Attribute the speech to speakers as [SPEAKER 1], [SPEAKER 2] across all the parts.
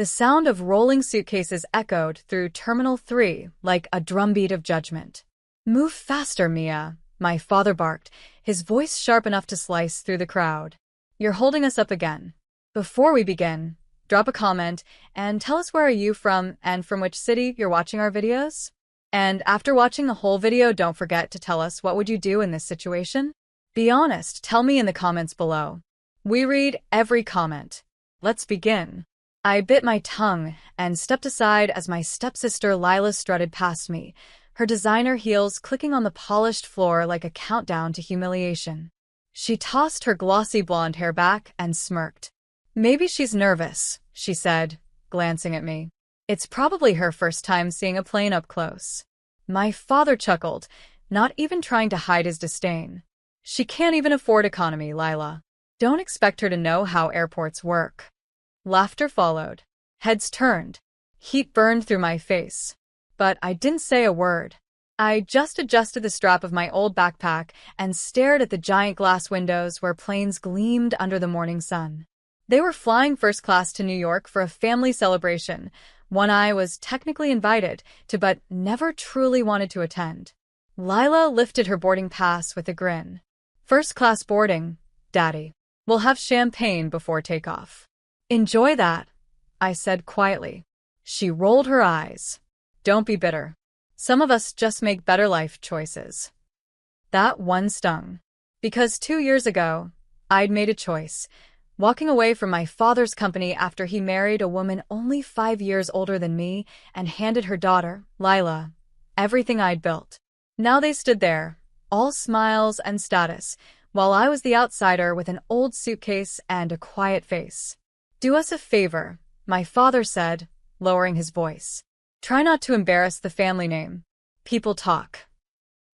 [SPEAKER 1] The sound of rolling suitcases echoed through Terminal 3 like a drumbeat of judgment. "Move faster, Mia," my father barked, his voice sharp enough to slice through the crowd. "You're holding us up again. Before we begin, drop a comment and tell us where are you from and from which city you're watching our videos? And after watching the whole video, don't forget to tell us what would you do in this situation? Be honest, tell me in the comments below. We read every comment. Let's begin." I bit my tongue and stepped aside as my stepsister Lila strutted past me, her designer heels clicking on the polished floor like a countdown to humiliation. She tossed her glossy blonde hair back and smirked. "Maybe she's nervous," she said, glancing at me. "It's probably her first time seeing a plane up close." My father chuckled, not even trying to hide his disdain. "She can't even afford economy, Lila. Don't expect her to know how airports work." Laughter followed. Heads turned. Heat burned through my face. But I didn't say a word. I just adjusted the strap of my old backpack and stared at the giant glass windows where planes gleamed under the morning sun. They were flying first class to New York for a family celebration, one I was technically invited to but never truly wanted to attend. Lila lifted her boarding pass with a grin. "First class boarding, Daddy. We'll have champagne before takeoff." "Enjoy that," I said quietly. She rolled her eyes. "Don't be bitter. Some of us just make better life choices." That one stung. Because 2 years ago, I'd made a choice, walking away from my father's company after he married a woman only 5 years older than me and handed her daughter, Lila, everything I'd built. Now they stood there, all smiles and status, while I was the outsider with an old suitcase and a quiet face. "Do us a favor," my father said, lowering his voice. "Try not to embarrass the family name. People talk."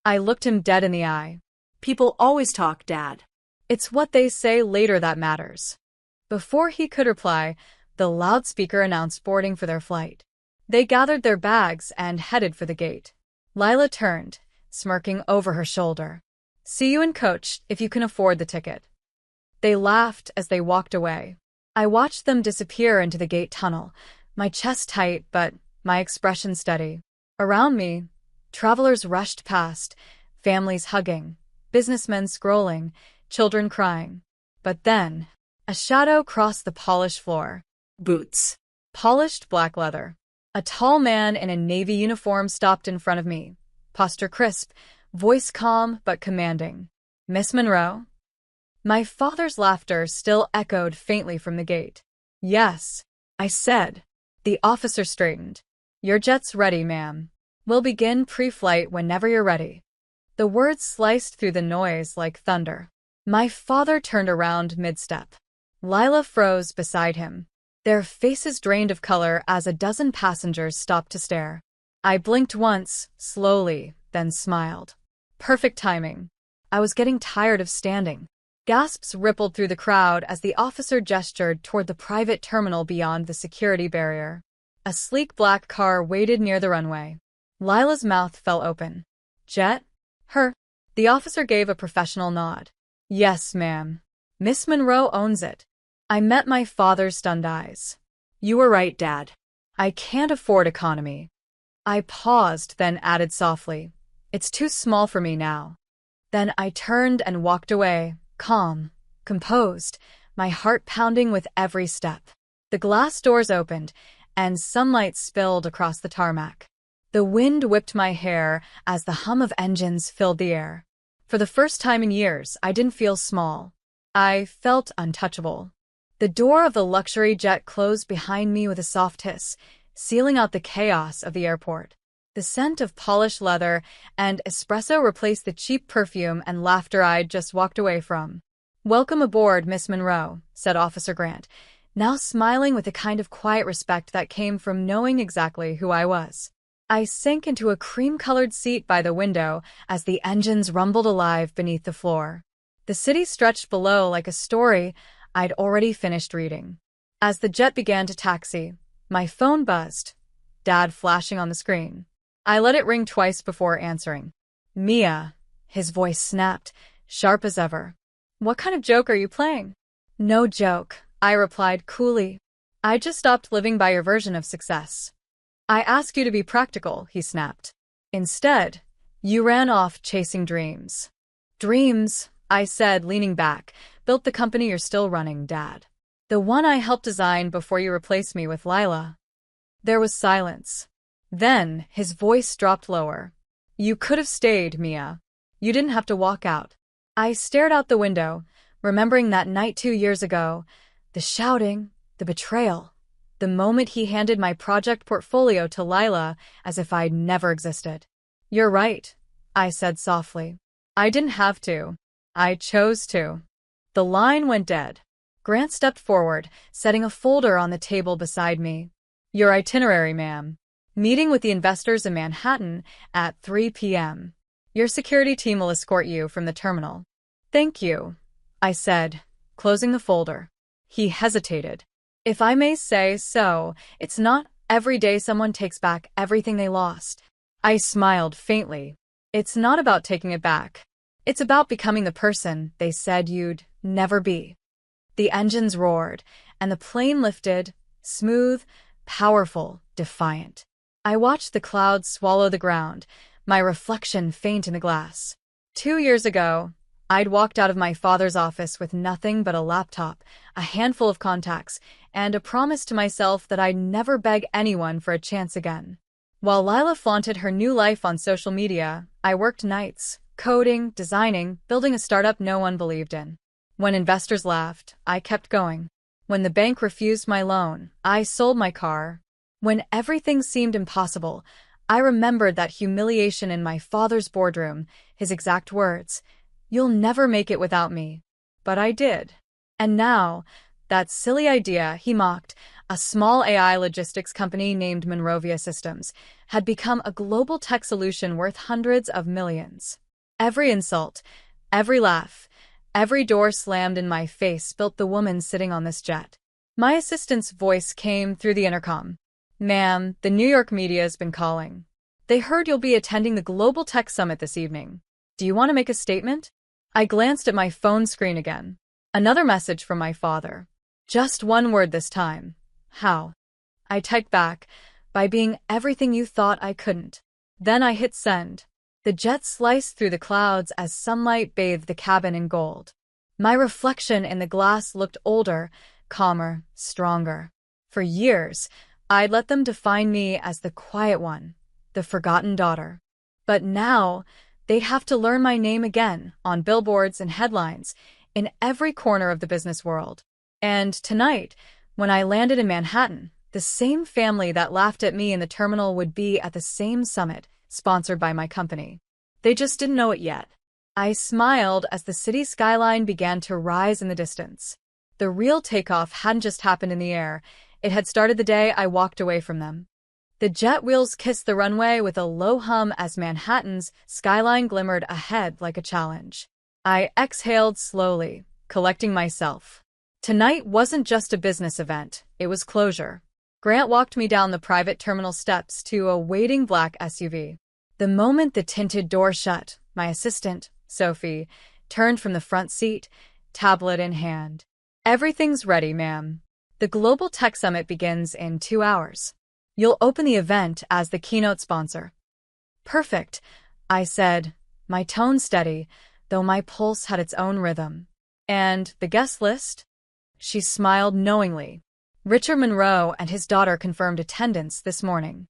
[SPEAKER 1] I looked him dead in the eye.
[SPEAKER 2] "People always talk, Dad."
[SPEAKER 1] "It's what they say later that matters." Before he could reply, the loudspeaker announced boarding for their flight. They gathered their bags and headed for the gate. Lila turned, smirking over her shoulder. "See you in coach if you can afford the ticket." They laughed as they walked away. I watched them disappear into the gate tunnel, my chest tight but my expression steady. Around me, travelers rushed past, families hugging, businessmen scrolling, children crying. But then, a shadow crossed the polished floor.
[SPEAKER 2] Boots.
[SPEAKER 1] Polished black leather. A tall man in a navy uniform stopped in front of me, posture crisp, voice calm but commanding. "Miss Monroe?" My father's laughter still echoed faintly from the gate. "Yes," I said. The officer straightened. "Your jet's ready, ma'am. We'll begin pre-flight whenever you're ready." The words sliced through the noise like thunder. My father turned around mid-step. Lila froze beside him. Their faces drained of color as a dozen passengers stopped to stare. I blinked once, slowly, then smiled. Perfect timing. I was getting tired of standing. Gasps rippled through the crowd as the officer gestured toward the private terminal beyond the security barrier. A sleek black car waited near the runway. Lila's mouth fell open. "Jet? Her?" The officer gave a professional nod. "Yes, ma'am. Miss Monroe owns it." I met my father's stunned eyes.
[SPEAKER 2] "You were right, Dad.
[SPEAKER 1] "I can't afford economy." I paused, then added softly, "It's too small for me now." Then I turned and walked away, calm, composed, my heart pounding with every step. The glass doors opened, and sunlight spilled across the tarmac. The wind whipped my hair as the hum of engines filled the air. For the first time in years, I didn't feel small. I felt untouchable. The door of the luxury jet closed behind me with a soft hiss, sealing out the chaos of the airport. The scent of polished leather and espresso replaced the cheap perfume and laughter I'd just walked away from. "Welcome aboard, Miss Monroe," said Officer Grant, now smiling with a kind of quiet respect that came from knowing exactly who I was. I sank into a cream-colored seat by the window as the engines rumbled alive beneath the floor. The city stretched below like a story I'd already finished reading. As the jet began to taxi, my phone buzzed, Dad flashing on the screen. I let it ring twice before answering. "Mia," his voice snapped, sharp as ever. "What kind of joke are you playing?" "No joke," I replied coolly. I just stopped living by your version of success. I asked you to be practical, he snapped. Instead, you ran off chasing dreams. Dreams, I said, leaning back, built the company you're still running, Dad. The one I helped design before you replaced me with Lila. There was silence. Then, his voice dropped lower. You could have stayed, Mia. You didn't have to walk out. I stared out the window, remembering that night 2 years ago, the shouting, the betrayal, the moment he handed my project portfolio to Lila as if I'd never existed. You're right, I said softly. I didn't have to. I chose to. The line went dead. Grant stepped forward, setting a folder on the table beside me. Your itinerary, ma'am. Meeting with the investors in Manhattan at 3 p.m. Your security team will escort you from the terminal. Thank you, I said, closing the folder. He hesitated. If I may say so, it's not every day someone takes back everything they lost. I smiled faintly. It's not about taking it back. It's about becoming the person they said you'd never be. The engines roared, and the plane lifted, smooth, powerful, defiant. I watched the clouds swallow the ground, my reflection faint in the glass. 2 years ago, I'd walked out of my father's office with nothing but a laptop, a handful of contacts, and a promise to myself that I'd never beg anyone for a chance again. While Lila flaunted her new life on social media, I worked nights, coding, designing, building a startup no one believed in. When investors laughed, I kept going. When the bank refused my loan, I sold my car. When everything seemed impossible, I remembered that humiliation in my father's boardroom, his exact words, "You'll never make it without me." But I did. And now, that silly idea, he mocked, a small AI logistics company named Monrovia Systems, had become a global tech solution worth hundreds of millions. Every insult, every laugh, every door slammed in my face built the woman sitting on this jet. My assistant's voice came through the intercom. Ma'am, the New York media's been calling. They heard you'll be attending the Global Tech Summit this evening. Do you want to make a statement? I glanced at my phone screen again. Another message from my father. Just one word this time. How? I typed back, by being everything you thought I couldn't. Then I hit send. The jet sliced through the clouds as sunlight bathed the cabin in gold. My reflection in the glass looked older, calmer, stronger. For years, I'd let them define me as the quiet one, the forgotten daughter. But now, they'd have to learn my name again, on billboards and headlines, in every corner of the business world. And tonight, when I landed in Manhattan, the same family that laughed at me in the terminal would be at the same summit, sponsored by my company. They just didn't know it yet. I smiled as the city skyline began to rise in the distance. The real takeoff hadn't just happened in the air. It had started the day I walked away from them. The jet wheels kissed the runway with a low hum as Manhattan's skyline glimmered ahead like a challenge. I exhaled slowly, collecting myself. Tonight wasn't just a business event, it was closure. Grant walked me down the private terminal steps to a waiting black SUV. The moment the tinted door shut, my assistant, Sophie, turned from the front seat, tablet in hand. Everything's ready, ma'am. The Global Tech Summit begins in 2 hours. You'll open the event as the keynote sponsor. Perfect, I said, my tone steady, though my pulse had its own rhythm. And the guest list? She smiled knowingly. Richard Monroe and his daughter confirmed attendance this morning.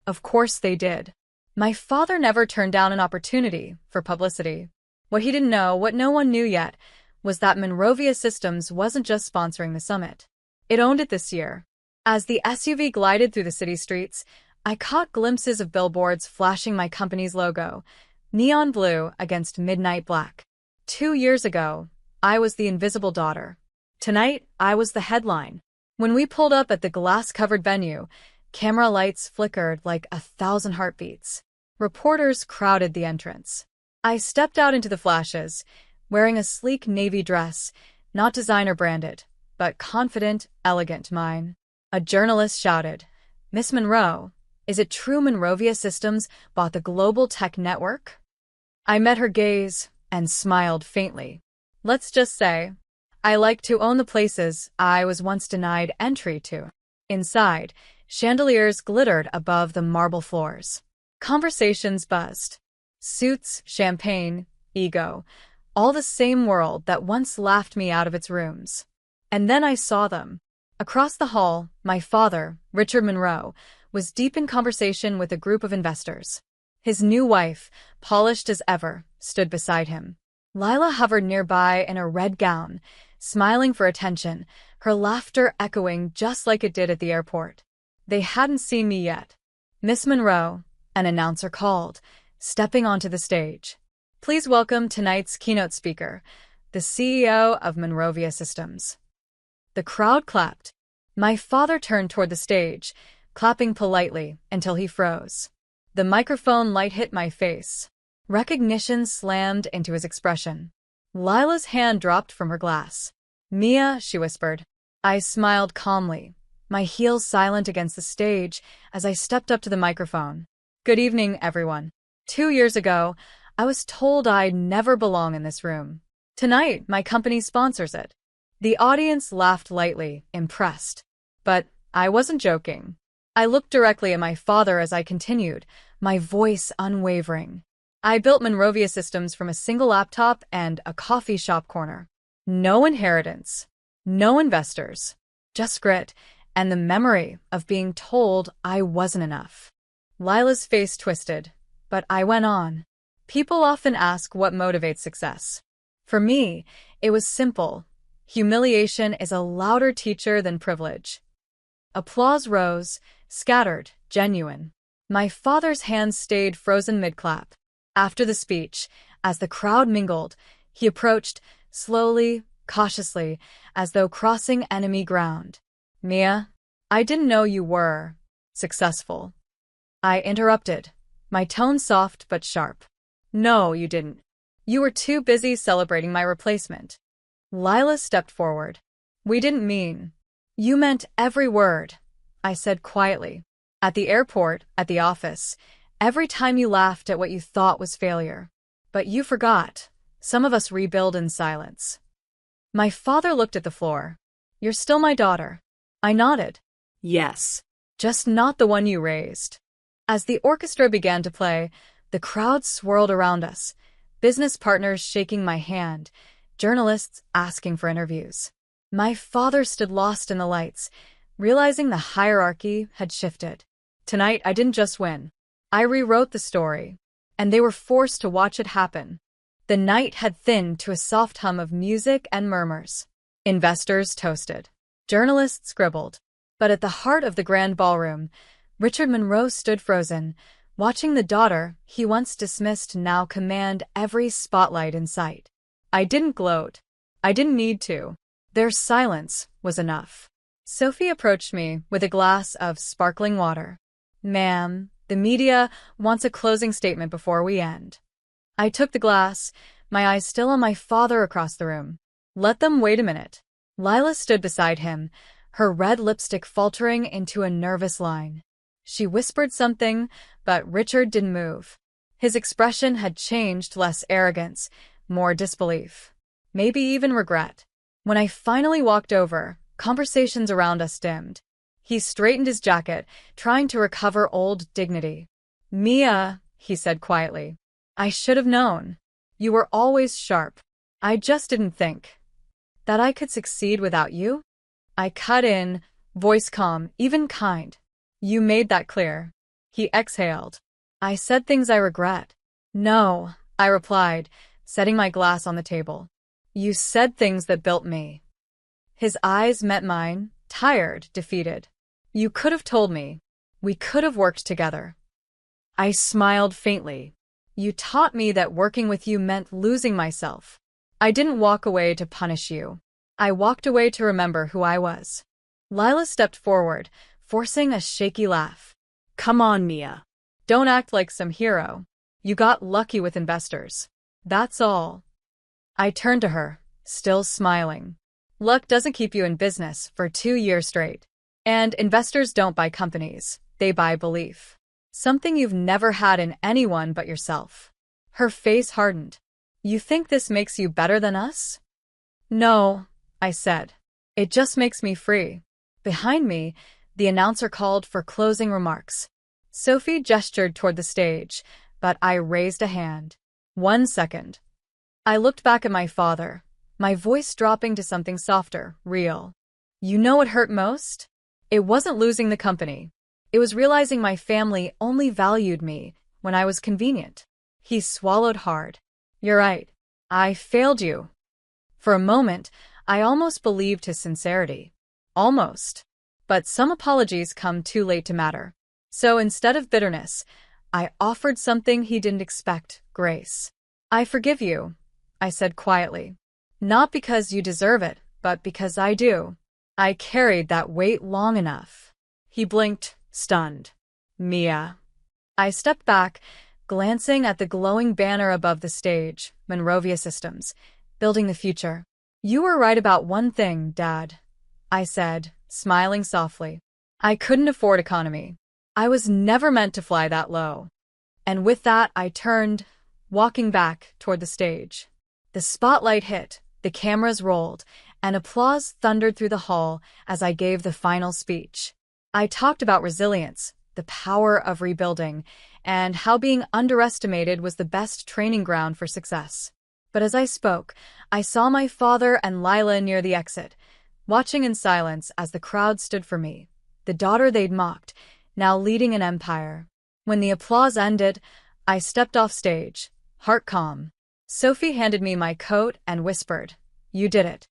[SPEAKER 1] Of course they did. My father never turned down an opportunity for publicity. What he didn't know, what no one knew yet, was that Monrovia Systems wasn't just sponsoring the summit. It owned it this year. As the SUV glided through the city streets, I caught glimpses of billboards flashing my company's logo, neon blue against midnight black. 2 years ago, I was the invisible daughter. Tonight, I was the headline. When we pulled up at the glass-covered venue, camera lights flickered like 1,000 heartbeats. Reporters crowded the entrance. I stepped out into the flashes, wearing a sleek navy dress, not designer branded, but confident, elegant mine. A journalist shouted, "Miss Monroe, is it true Monrovia Systems bought the Global Tech Network?" I met her gaze and smiled faintly. Let's just say, I like to own the places I was once denied entry to. Inside, chandeliers glittered above the marble floors. Conversations buzzed. Suits, champagne, ego, all the same world that once laughed me out of its rooms. And then I saw them. Across the hall, my father, Richard Monroe, was deep in conversation with a group of investors. His new wife, polished as ever, stood beside him. Lila hovered nearby in a red gown, smiling for attention, her laughter echoing just like it did at the airport. They hadn't seen me yet. Miss Monroe, an announcer called, stepping onto the stage. Please welcome tonight's keynote speaker, the CEO of Monrovia Systems. The crowd clapped. My father turned toward the stage, clapping politely until he froze. The microphone light hit my face. Recognition slammed into his expression. Lila's hand dropped from her glass. Mia, she whispered. I smiled calmly, my heels silent against the stage as I stepped up to the microphone. Good evening, everyone. 2 years ago, I was told I'd never belong in this room. Tonight, my company sponsors it. The audience laughed lightly, impressed. But I wasn't joking. I looked directly at my father as I continued, my voice unwavering. I built Monrovia Systems from a single laptop and a coffee shop corner. No inheritance, no investors, just grit and the memory of being told I wasn't enough. Lila's face twisted, but I went on. People often ask what motivates success. For me, it was simple. Humiliation is a louder teacher than privilege. Applause rose, scattered, genuine. My father's hands stayed frozen mid-clap. After the speech, as the crowd mingled, he approached, slowly, cautiously, as though crossing enemy ground. Mia, I didn't know you were successful. I interrupted, my tone soft but sharp. No, you didn't. You were too busy celebrating my replacement. Lila stepped forward. We didn't mean. You meant every word, I said quietly. At the airport, at the office, every time you laughed at what you thought was failure. But you forgot. Some of us rebuild in silence. My father looked at the floor. You're still my daughter. I nodded.
[SPEAKER 2] Yes.
[SPEAKER 1] Just not the one you raised. As the orchestra began to play, the crowd swirled around us, business partners shaking my hand, journalists asking for interviews. My father stood lost in the lights, realizing the hierarchy had shifted. Tonight, I didn't just win. I rewrote the story, and they were forced to watch it happen. The night had thinned to a soft hum of music and murmurs. Investors toasted. Journalists scribbled. But at the heart of the grand ballroom, Richard Monroe stood frozen, watching the daughter he once dismissed now command every spotlight in sight. I didn't gloat. I didn't need to. Their silence was enough. Sophie approached me with a glass of sparkling water. Ma'am, the media wants a closing statement before we end. I took the glass, my eyes still on my father across the room. Let them wait a minute. Lila stood beside him, her red lipstick faltering into a nervous line. She whispered something, but Richard didn't move. His expression had changed, less arrogance, more disbelief. Maybe even regret. When I finally walked over, conversations around us dimmed. He straightened his jacket, trying to recover old dignity. Mia, he said quietly. I should have known. You were always sharp. I just didn't think that I could succeed without you. I cut in, voice calm, even kind. You made that clear. He exhaled. I said things I regret. No, I replied, setting my glass on the table. You said things that built me. His eyes met mine, tired, defeated. You could have told me. We could have worked together. I smiled faintly. You taught me that working with you meant losing myself. I didn't walk away to punish you. I walked away to remember who I was. Lila stepped forward, forcing a shaky laugh. Come on, Mia. Don't act like some hero. You got lucky with investors. That's all. I turned to her, still smiling. Luck doesn't keep you in business for 2 years straight. And investors don't buy companies, they buy belief. Something you've never had in anyone but yourself. Her face hardened. You think this makes you better than us? No, I said. It just makes me free. Behind me, The announcer called for closing remarks. Sophie gestured toward the stage, but I raised a hand. 1 second. I looked back at my father, my voice dropping to something softer, real. You know what hurt most? It wasn't losing the company. It was realizing my family only valued me when I was convenient. He swallowed hard. You're right. I failed you. For a moment, I almost believed his sincerity. Almost. But some apologies come too late to matter. So instead of bitterness, I offered something he didn't expect, grace. I forgive you, I said quietly. Not because you deserve it, but because I do. I carried that weight long enough. He blinked, stunned. Mia. I stepped back, glancing at the glowing banner above the stage, Monrovia Systems, building the future. You were right about one thing, Dad, I said, smiling softly. I couldn't afford economy. I was never meant to fly that low. And with that, I turned, walking back toward the stage. The spotlight hit, the cameras rolled, and applause thundered through the hall as I gave the final speech. I talked about resilience, the power of rebuilding, and how being underestimated was the best training ground for success. But as I spoke, I saw my father and Lila near the exit, watching in silence as the crowd stood for me, the daughter they'd mocked, now leading an empire. When the applause ended, I stepped off stage, heart calm. Sophie handed me my coat and whispered, "You did it."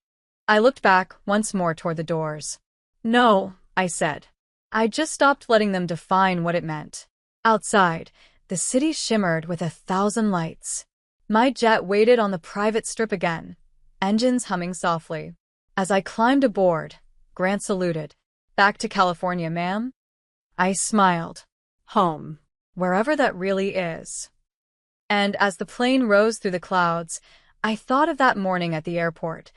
[SPEAKER 1] I looked back once more toward the doors. "No," I said. I just stopped letting them define what it meant. Outside, the city shimmered with 1,000 lights. My jet waited on the private strip again, engines humming softly. As I climbed aboard, Grant saluted. "Back to California, ma'am?" I smiled. Home. Wherever that really is. And as the plane rose through the clouds, I thought of that morning at the airport.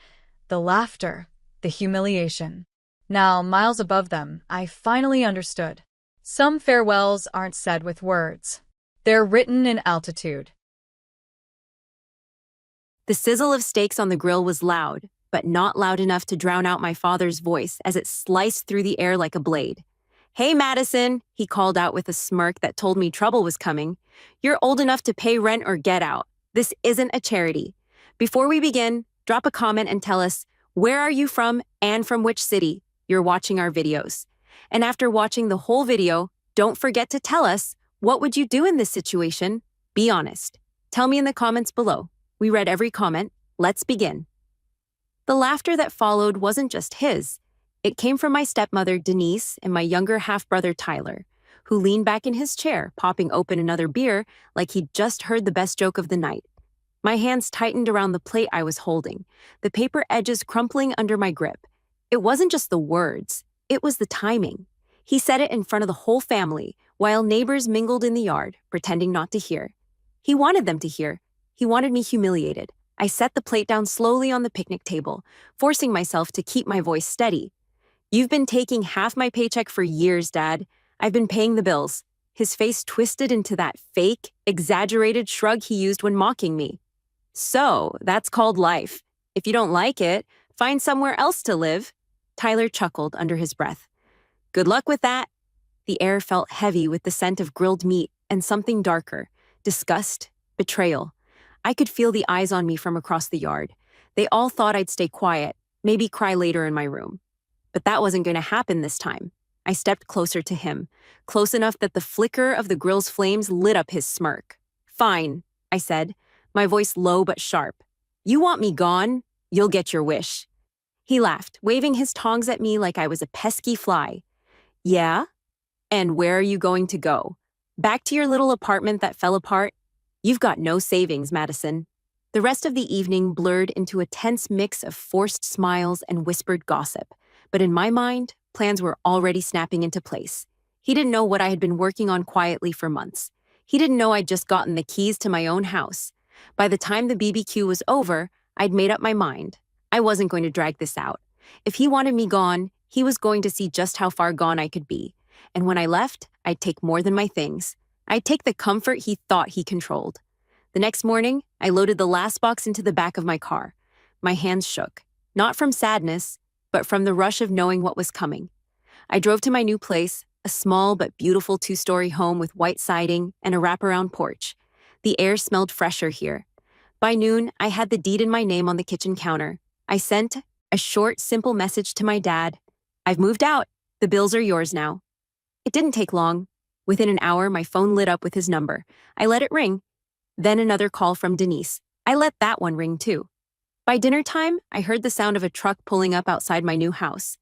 [SPEAKER 1] The laughter, the humiliation. Now, miles above them, I finally understood. Some farewells aren't said with words. They're written in altitude.
[SPEAKER 3] The sizzle of steaks on the grill was loud, but not loud enough to drown out my father's voice as it sliced through the air like a blade. "Hey, Madison," he called out with a smirk that told me trouble was coming. "You're old enough to pay rent or get out. This isn't a charity. Before we begin, drop a comment and tell us, where are you from and from which city you're watching our videos. And after watching the whole video, don't forget to tell us, what would you do in this situation? Be honest. Tell me in the comments below. We read every comment. Let's begin." The laughter that followed wasn't just his. It came from my stepmother, Denise, and my younger half-brother, Tyler, who leaned back in his chair, popping open another beer like he'd just heard the best joke of the night. My hands tightened around the plate I was holding, the paper edges crumpling under my grip. It wasn't just the words, it was the timing. He said it in front of the whole family, while neighbors mingled in the yard, pretending not to hear. He wanted them to hear. He wanted me humiliated. I set the plate down slowly on the picnic table, forcing myself to keep my voice steady. "You've been taking half my paycheck for years, Dad. I've been paying the bills." His face twisted into that fake, exaggerated shrug he used when mocking me. "So, that's called life. If you don't like it, find somewhere else to live." Tyler chuckled under his breath. "Good luck with that." The air felt heavy with the scent of grilled meat and something darker, disgust, betrayal. I could feel the eyes on me from across the yard. They all thought I'd stay quiet, maybe cry later in my room. But that wasn't going to happen this time. I stepped closer to him, close enough that the flicker of the grill's flames lit up his smirk. "Fine," I said, my voice low but sharp. "You want me gone? You'll get your wish." He laughed, waving his tongs at me like I was a pesky fly. "Yeah? And where are you going to go? Back to your little apartment that fell apart? You've got no savings, Madison." The rest of the evening blurred into a tense mix of forced smiles and whispered gossip. But in my mind, plans were already snapping into place. He didn't know what I had been working on quietly for months. He didn't know I'd just gotten the keys to my own house. By the time the BBQ was over, I'd made up my mind. I wasn't going to drag this out. If he wanted me gone, he was going to see just how far gone I could be. And when I left, I'd take more than my things. I'd take the comfort he thought he controlled. The next morning, I loaded the last box into the back of my car. My hands shook, not from sadness, but from the rush of knowing what was coming. I drove to my new place, a small but beautiful two-story home with white siding and a wraparound porch. The air smelled fresher here. By noon, I had the deed in my name on the kitchen counter. I sent a short, simple message to my dad. "I've moved out. The bills are yours now." It didn't take long. Within an hour, my phone lit up with his number. I let it ring. Then another call from Denise. I let that one ring too. By dinner time, I heard the sound of a truck pulling up outside my new house.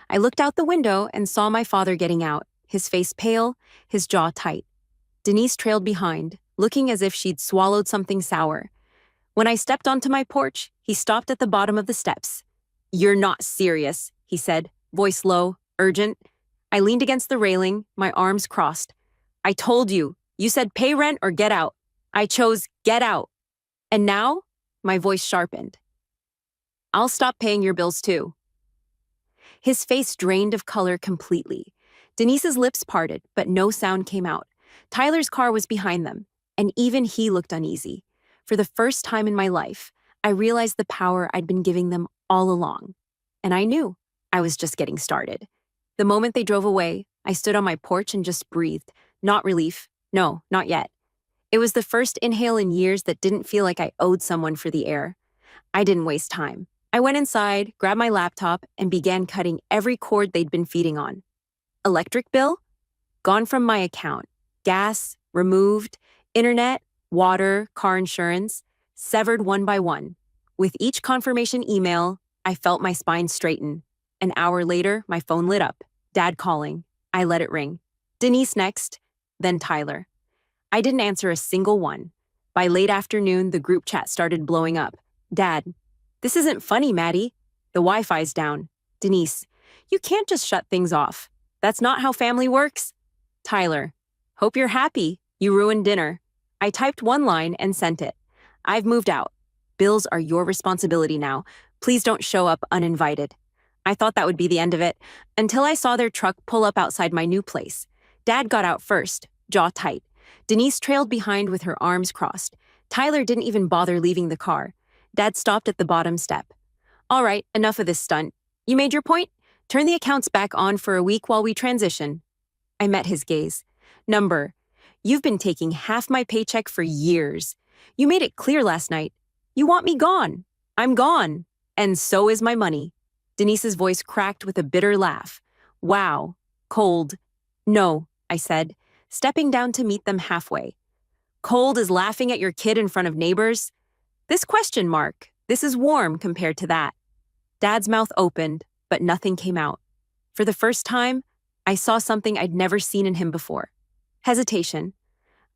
[SPEAKER 3] I looked out the window and saw my father getting out, his face pale, his jaw tight. Denise trailed behind, looking as if she'd swallowed something sour. When I stepped onto my porch, he stopped at the bottom of the steps. "You're not serious," he said, voice low, urgent. I leaned against the railing, my arms crossed. "I told you. You said pay rent or get out. I chose get out. And now?" My voice sharpened. "I'll stop paying your bills too." His face drained of color completely. Denise's lips parted, but no sound came out. Tyler's car was behind them, and even he looked uneasy. For the first time in my life, I realized the power I'd been giving them all along. And I knew I was just getting started. The moment they drove away, I stood on my porch and just breathed. Not relief. No, not yet. It was the first inhale in years that didn't feel like I owed someone for the air. I didn't waste time. I went inside, grabbed my laptop, and began cutting every cord they'd been feeding on. Electric bill? Gone from my account. Gas? Removed. Internet? Water? Car insurance? Severed one by one. With each confirmation email, I felt my spine straighten. An hour later, my phone lit up. Dad calling. I let it ring. Denise next, then Tyler. I didn't answer a single one. By late afternoon, the group chat started blowing up. "Dad, this isn't funny, Maddie. The Wi-Fi's down." Denise, "You can't just shut things off. That's not how family works." Tyler, "Hope you're happy. You ruined dinner." I typed one line and sent it. "I've moved out. Bills are your responsibility now. Please don't show up uninvited." I thought that would be the end of it, until I saw their truck pull up outside my new place. Dad got out first, jaw tight. Denise trailed behind with her arms crossed. Tyler didn't even bother leaving the car. Dad stopped at the bottom step. "All right, enough of this stunt. You made your point? Turn the accounts back on for a week while we transition." I met his gaze. "Number, you've been taking half my paycheck for years. You made it clear last night. You want me gone. I'm gone. And so is my money." Denise's voice cracked with a bitter laugh. "Wow. Cold." "No," I said, stepping down to meet them halfway. "Cold is laughing at your kid in front of neighbors? This question mark. This is warm compared to that." Dad's mouth opened, but nothing came out. For the first time, I saw something I'd never seen in him before. Hesitation.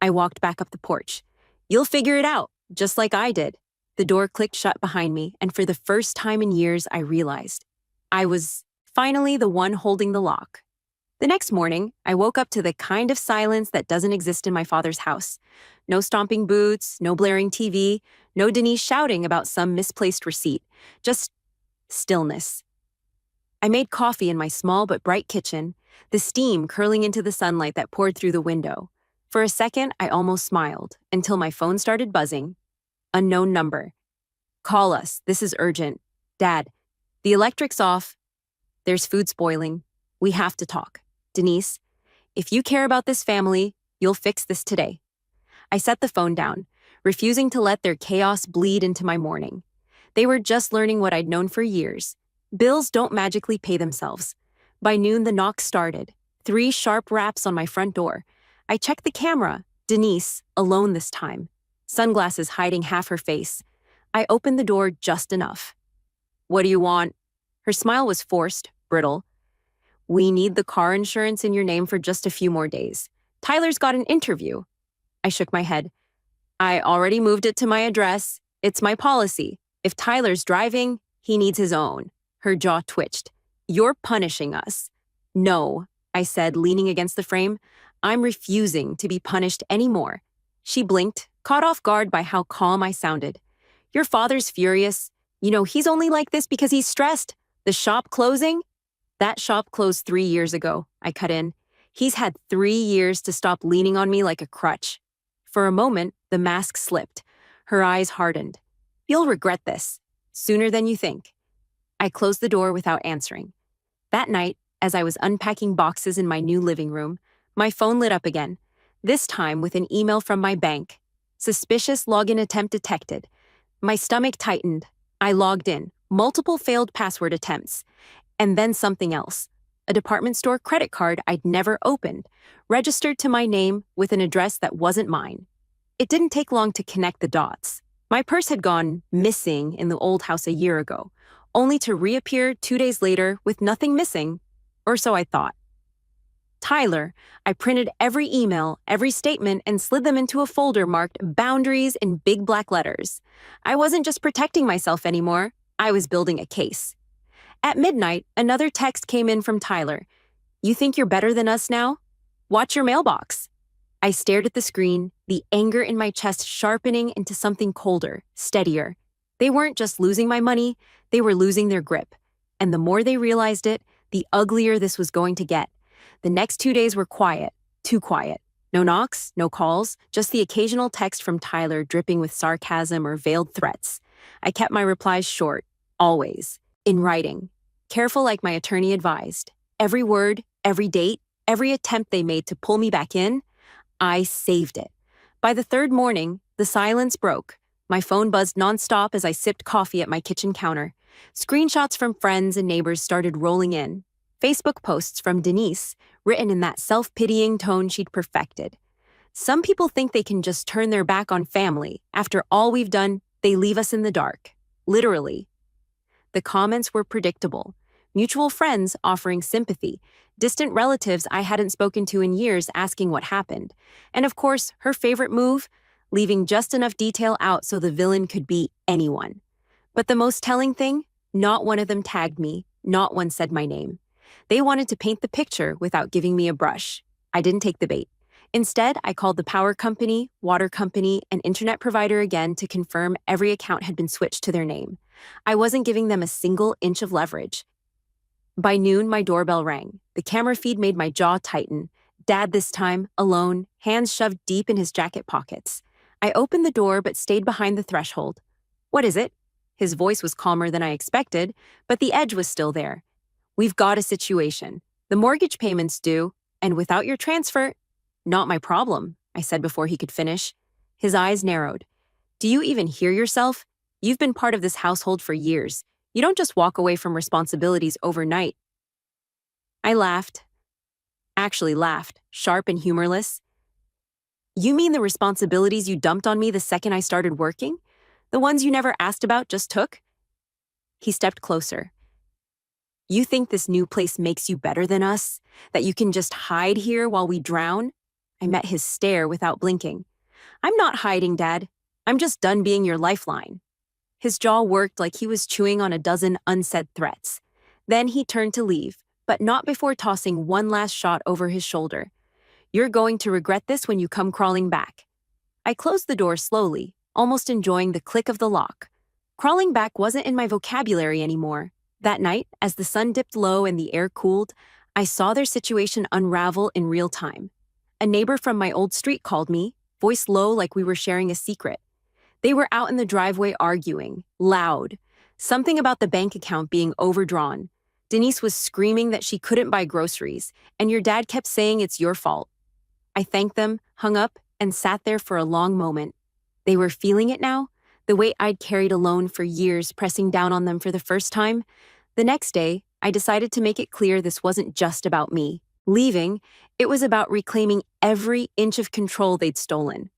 [SPEAKER 3] I walked back up the porch. "You'll figure it out, just like I did." The door clicked shut behind me, and for the first time in years, I realized I was finally the one holding the lock. The next morning, I woke up to the kind of silence that doesn't exist in my father's house. No stomping boots, no blaring TV, no Denise shouting about some misplaced receipt. Just stillness. I made coffee in my small but bright kitchen, the steam curling into the sunlight that poured through the window. For a second, I almost smiled, until my phone started buzzing. Unknown number. "Call us. This is urgent. Dad, the electric's off. There's food spoiling. We have to talk. Denise, if you care about this family, you'll fix this today." I set the phone down, refusing to let their chaos bleed into my morning. They were just learning what I'd known for years. Bills don't magically pay themselves. By noon, the knock started. 3 sharp raps on my front door. I checked the camera. Denise, alone this time. Sunglasses hiding half her face. I opened the door just enough. "What do you want?" Her smile was forced, brittle. "We need the car insurance in your name for just a few more days. Tyler's got an interview." I shook my head. "I already moved it to my address. It's my policy. If Tyler's driving, he needs his own." Her jaw twitched. "You're punishing us." "No," I said, leaning against the frame. "I'm refusing to be punished anymore." She blinked, caught off guard by how calm I sounded. "Your father's furious. You know, he's only like this because he's stressed. The shop closing?" "That shop closed 3 years ago," I cut in. "He's had 3 years to stop leaning on me like a crutch." For a moment, the mask slipped. Her eyes hardened. "You'll regret this. Sooner than you think." I closed the door without answering. That night, As I was unpacking boxes in my new living room, my phone lit up again, this time with an email from my bank. Suspicious login attempt detected. My stomach tightened. I logged in. Multiple failed password attempts. And then something else. A department store credit card I'd never opened, registered to my name with an address that wasn't mine. It didn't take long to connect the dots. My purse had gone missing in the old house a year ago, only to reappear 2 days later with nothing missing, or so I thought. Tyler, I printed every email, every statement, and slid them into a folder marked boundaries in big black letters. I wasn't just protecting myself anymore, I was building a case. At midnight, another text came in from Tyler. "You think you're better than us now? Watch your mailbox." I stared at the screen, the anger in my chest sharpening into something colder, steadier. They weren't just losing my money, they were losing their grip. And the more they realized it, the uglier this was going to get. The next 2 days were quiet, too quiet. No knocks, no calls, just the occasional text from Tyler dripping with sarcasm or veiled threats. I kept my replies short, always, in writing, careful like my attorney advised. Every word, every date, every attempt they made to pull me back in, I saved it. By the third morning, the silence broke. My phone buzzed nonstop as I sipped coffee at my kitchen counter. Screenshots from friends and neighbors started rolling in. Facebook posts from Denise, written in that self-pitying tone she'd perfected. Some people think they can just turn their back on family. After all we've done, they leave us in the dark. Literally. The comments were predictable. Mutual friends offering sympathy, distant relatives I hadn't spoken to in years asking what happened, and of course, her favorite move, leaving just enough detail out so the villain could be anyone. But the most telling thing, not one of them tagged me, not one said my name. They wanted to paint the picture without giving me a brush. I didn't take the bait. Instead, I called the power company, water company, and internet provider again to confirm every account had been switched to their name. I wasn't giving them a single inch of leverage. By noon, my doorbell rang. The camera feed made my jaw tighten. Dad this time, alone, hands shoved deep in his jacket pockets. I opened the door but stayed behind the threshold. "What is it?" His voice was calmer than I expected, but the edge was still there. "We've got a situation. The mortgage payment's due, and without your transfer—" "Not my problem," I said before he could finish. His eyes narrowed. "Do you even hear yourself? You've been part of this household for years. You don't just walk away from responsibilities overnight." I laughed. Actually laughed, sharp and humorless. "You mean the responsibilities you dumped on me the second I started working? The ones you never asked about, just took?" He stepped closer. "You think this new place makes you better than us? That you can just hide here while we drown?" I met his stare without blinking. "I'm not hiding, Dad. I'm just done being your lifeline." His jaw worked like he was chewing on a dozen unsaid threats. Then he turned to leave, but not before tossing one last shot over his shoulder. "You're going to regret this when you come crawling back." I closed the door slowly, almost enjoying the click of the lock. Crawling back wasn't in my vocabulary anymore. That night, as the sun dipped low and the air cooled, I saw their situation unravel in real time. A neighbor from my old street called me, voice low like we were sharing a secret. They were out in the driveway arguing, loud. Something about the bank account being overdrawn. Denise was screaming that she couldn't buy groceries, and your dad kept saying it's your fault. I thanked them, hung up, and sat there for a long moment. They were feeling it now, the weight I'd carried alone for years pressing down on them for the first time. The next day, I decided to make it clear this wasn't just about me. Leaving, it was about reclaiming every inch of control they'd stolen.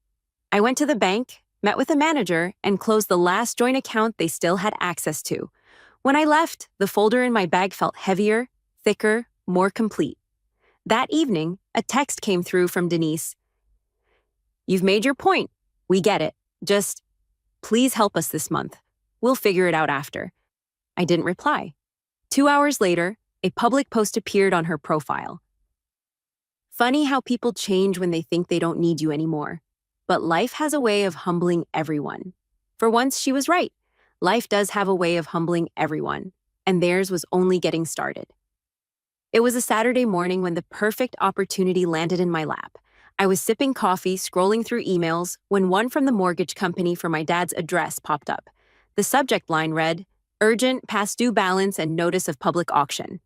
[SPEAKER 3] I went to the bank, met with a manager, and closed the last joint account they still had access to. When I left, the folder in my bag felt heavier, thicker, more complete. That evening, a text came through from Denise. "You've made your point. We get it. Just, please help us this month. We'll figure it out after." I didn't reply. 2 hours later, a public post appeared on her profile. "Funny how people change when they think they don't need you anymore. But life has a way of humbling everyone." For once, she was right. Life does have a way of humbling everyone, and theirs was only getting started. It was a Saturday morning when the perfect opportunity landed in my lap. I was sipping coffee, scrolling through emails, when one from the mortgage company for my dad's address popped up. The subject line read, "Urgent, past due balance, and notice of public auction."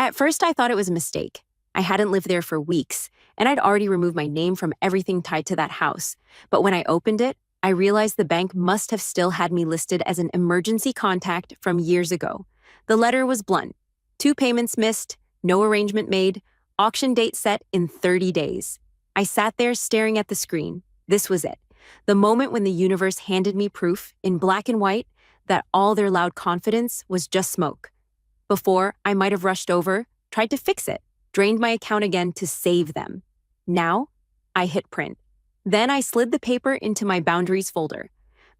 [SPEAKER 3] At first, I thought it was a mistake. I hadn't lived there for weeks, and I'd already removed my name from everything tied to that house. But when I opened it, I realized the bank must have still had me listed as an emergency contact from years ago. The letter was blunt. 2 payments missed, no arrangement made, auction date set in 30 days. I sat there staring at the screen. This was it. The moment when the universe handed me proof, in black and white, that all their loud confidence was just smoke. Before, I might have rushed over, tried to fix it, drained my account again to save them. Now, I hit print. Then I slid the paper into my boundaries folder.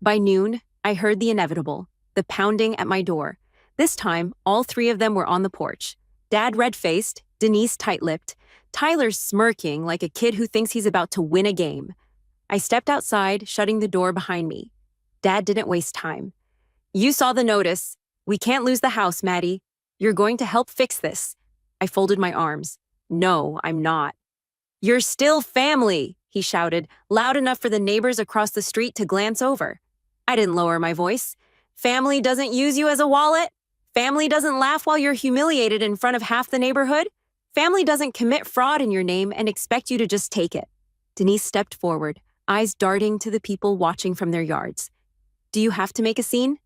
[SPEAKER 3] By noon, I heard the inevitable, the pounding at my door. This time, all 3 of them were on the porch. Dad red-faced, Denise tight-lipped, Tyler smirking like a kid who thinks he's about to win a game. I stepped outside, shutting the door behind me. Dad didn't waste time. "You saw the notice. We can't lose the house, Maddie. You're going to help fix this." I folded my arms. "No, I'm not." "You're still family," he shouted, loud enough for the neighbors across the street to glance over. I didn't lower my voice. "Family doesn't use you as a wallet. Family doesn't laugh while you're humiliated in front of half the neighborhood. Family doesn't commit fraud in your name and expect you to just take it." Denise stepped forward, eyes darting to the people watching from their yards. "Do you have to make a scene?"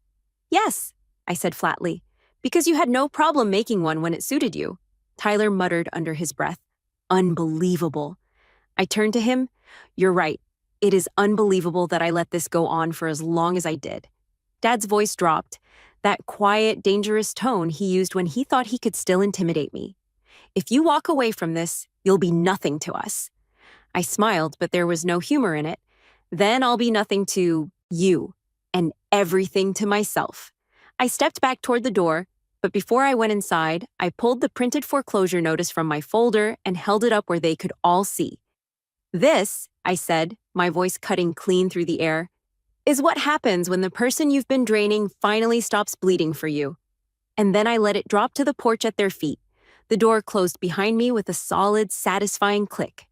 [SPEAKER 3] "Yes," I said flatly, "because you had no problem making one when it suited you." Tyler muttered under his breath. "Unbelievable." I turned to him. "You're right. It is unbelievable that I let this go on for as long as I did." Dad's voice dropped, that quiet, dangerous tone he used when he thought he could still intimidate me. "If you walk away from this, you'll be nothing to us." I smiled, but there was no humor in it. "Then I'll be nothing to you, and everything to myself." I stepped back toward the door, but before I went inside, I pulled the printed foreclosure notice from my folder and held it up where they could all see. "This," I said, my voice cutting clean through the air, "is what happens when the person you've been draining finally stops bleeding for you." And then I let it drop to the porch at their feet. The door closed behind me with a solid, satisfying click.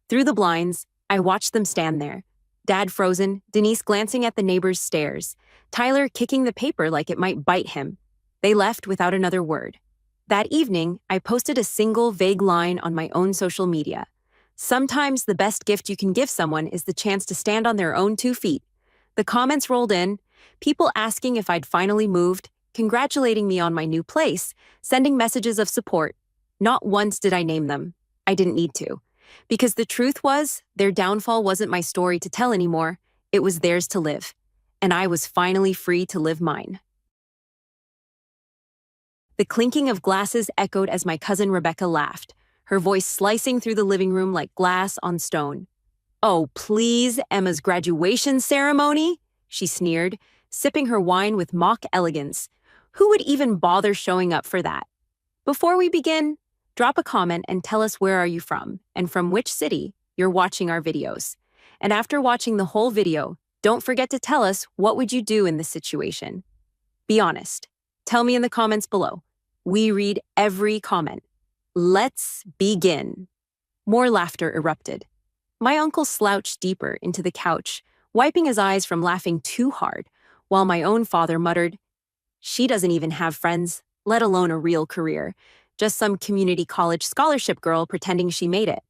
[SPEAKER 3] Through the blinds, I watched them stand there. Dad frozen, Denise glancing at the neighbor's stairs, Tyler kicking the paper like it might bite him. They left without another word. That evening, I posted a single vague line on my own social media. Sometimes the best gift you can give someone is the chance to stand on their own 2 feet. The comments rolled in, people asking if I'd finally moved, congratulating me on my new place, sending messages of support. Not once did I name them. I didn't need to. Because the truth was, their downfall wasn't my story to tell anymore. It was theirs to live. And I was finally free to live mine. The clinking of glasses echoed as my cousin Rebecca laughed, her voice slicing through the living room like glass on stone. "Oh, please, Emma's graduation ceremony?" she sneered, sipping her wine with mock elegance. "Who would even bother showing up for that?" Before we begin, drop a comment and tell us where are you from and from which city you're watching our videos. And after watching the whole video, don't forget to tell us what would you do in this situation. Be honest. Tell me in the comments below. We read every comment. Let's begin. More laughter erupted. My uncle slouched deeper into the couch, wiping his eyes from laughing too hard, while my own father muttered, "She doesn't even have friends, let alone a real career. Just some community college scholarship girl pretending she made it."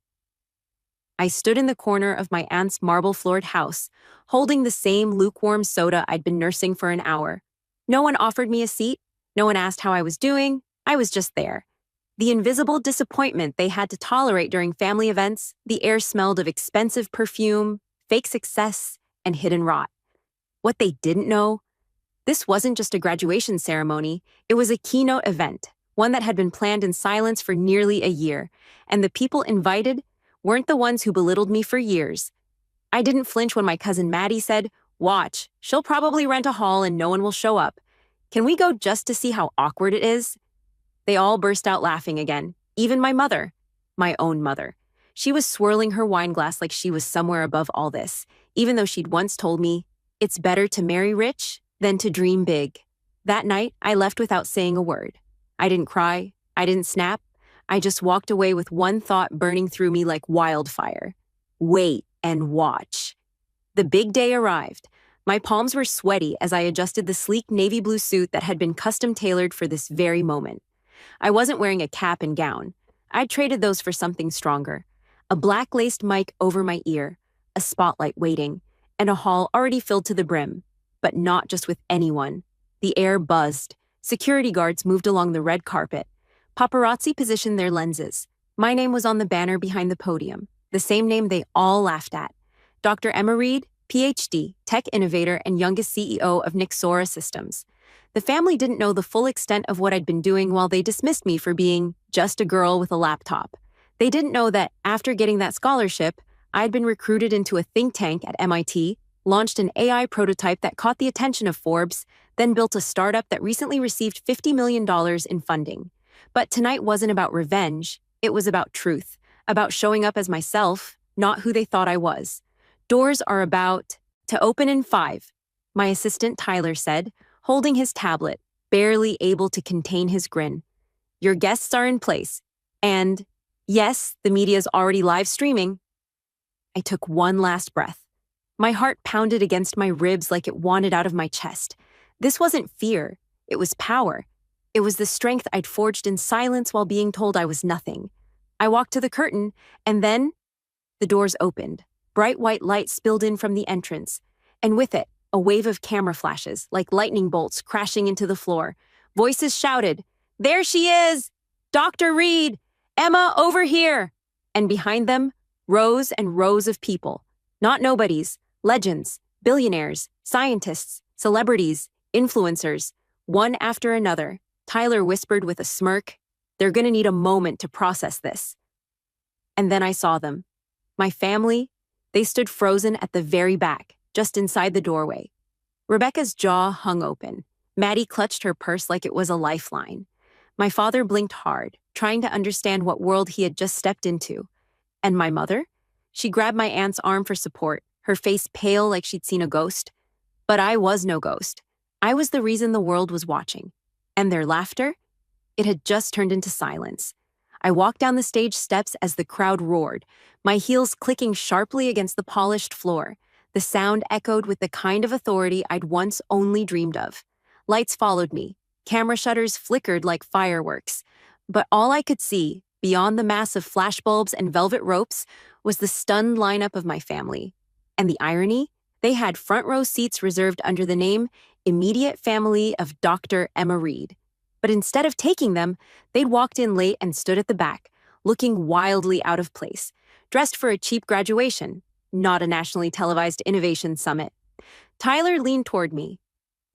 [SPEAKER 3] I stood in the corner of my aunt's marble-floored house, holding the same lukewarm soda I'd been nursing for an hour. No one offered me a seat. No one asked how I was doing. I was just there. The invisible disappointment they had to tolerate during family events, the air smelled of expensive perfume, fake success, and hidden rot. What they didn't know, this wasn't just a graduation ceremony, it was a keynote event, one that had been planned in silence for nearly a year, and the people invited weren't the ones who belittled me for years. I didn't flinch when my cousin Maddie said, "Watch, she'll probably rent a hall and no one will show up. Can we go just to see how awkward it is?" They all burst out laughing again, even my mother, my own mother. She was swirling her wine glass like she was somewhere above all this, even though she'd once told me, "It's better to marry rich than to dream big." That night, I left without saying a word. I didn't cry. I didn't snap. I just walked away with one thought burning through me like wildfire. Wait and watch. The big day arrived. My palms were sweaty as I adjusted the sleek navy blue suit that had been custom tailored for this very moment. I wasn't wearing a cap and gown. I'd traded those for something stronger. A black-laced mic over my ear, a spotlight waiting, and a hall already filled to the brim. But not just with anyone. The air buzzed. Security guards moved along the red carpet. Paparazzi positioned their lenses. My name was on the banner behind the podium, the same name they all laughed at. Dr. Emma Reed, PhD, tech innovator, and youngest CEO of Nixora Systems. The family didn't know the full extent of what I'd been doing while they dismissed me for being just a girl with a laptop. They didn't know that after getting that scholarship, I'd been recruited into a think tank at MIT, launched an AI prototype that caught the attention of Forbes, then built a startup that recently received $50 million in funding. But tonight wasn't about revenge. It was about truth, about showing up as myself, not who they thought I was. Doors are about to open in 5, my assistant Tyler said, holding his tablet, barely able to contain his grin. Your guests are in place. And, yes, the media's already live streaming. I took one last breath. My heart pounded against my ribs like it wanted out of my chest. This wasn't fear. It was power. It was the strength I'd forged in silence while being told I was nothing. I walked to the curtain, and then the doors opened. Bright white light spilled in from the entrance, and with it, a wave of camera flashes, like lightning bolts crashing into the floor. Voices shouted, "There she is! Dr. Reed! Emma, over here!" And behind them, rows and rows of people. Not nobodies, legends, billionaires, scientists, celebrities, influencers, one after another. Tyler whispered with a smirk, "They're gonna need a moment to process this." And then I saw them. My family, they stood frozen at the very back, just inside the doorway. Rebecca's jaw hung open. Maddie clutched her purse like it was a lifeline. My father blinked hard, trying to understand what world he had just stepped into. And my mother? She grabbed my aunt's arm for support, her face pale like she'd seen a ghost. But I was no ghost. I was the reason the world was watching. And their laughter? It had just turned into silence. I walked down the stage steps as the crowd roared, my heels clicking sharply against the polished floor. The sound echoed with the kind of authority I'd once only dreamed of. Lights followed me. Camera shutters flickered like fireworks. But all I could see, beyond the mass of flashbulbs and velvet ropes, was the stunned lineup of my family. And the irony? They had front row seats reserved under the name Immediate Family of Dr. Emma Reed. But instead of taking them, they'd walked in late and stood at the back, looking wildly out of place, dressed for a cheap graduation, not a nationally televised innovation summit. Tyler leaned toward me.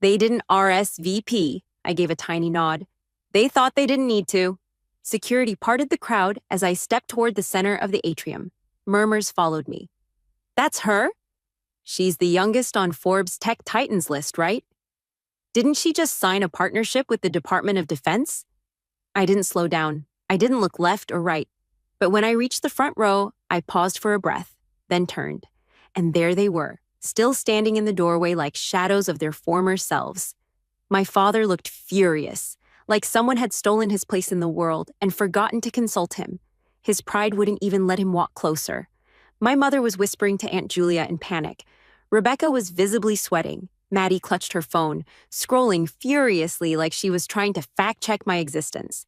[SPEAKER 3] They didn't RSVP, I gave a tiny nod. They thought they didn't need to. Security parted the crowd as I stepped toward the center of the atrium. Murmurs followed me. That's her? She's the youngest on Forbes' Tech Titans list, right? Didn't she just sign a partnership with the Department of Defense? I didn't slow down. I didn't look left or right. But when I reached the front row, I paused for a breath, then turned. And there they were, still standing in the doorway like shadows of their former selves. My father looked furious, like someone had stolen his place in the world and forgotten to consult him. His pride wouldn't even let him walk closer. My mother was whispering to Aunt Julia in panic. Rebecca was visibly sweating. Maddie clutched her phone, scrolling furiously like she was trying to fact-check my existence.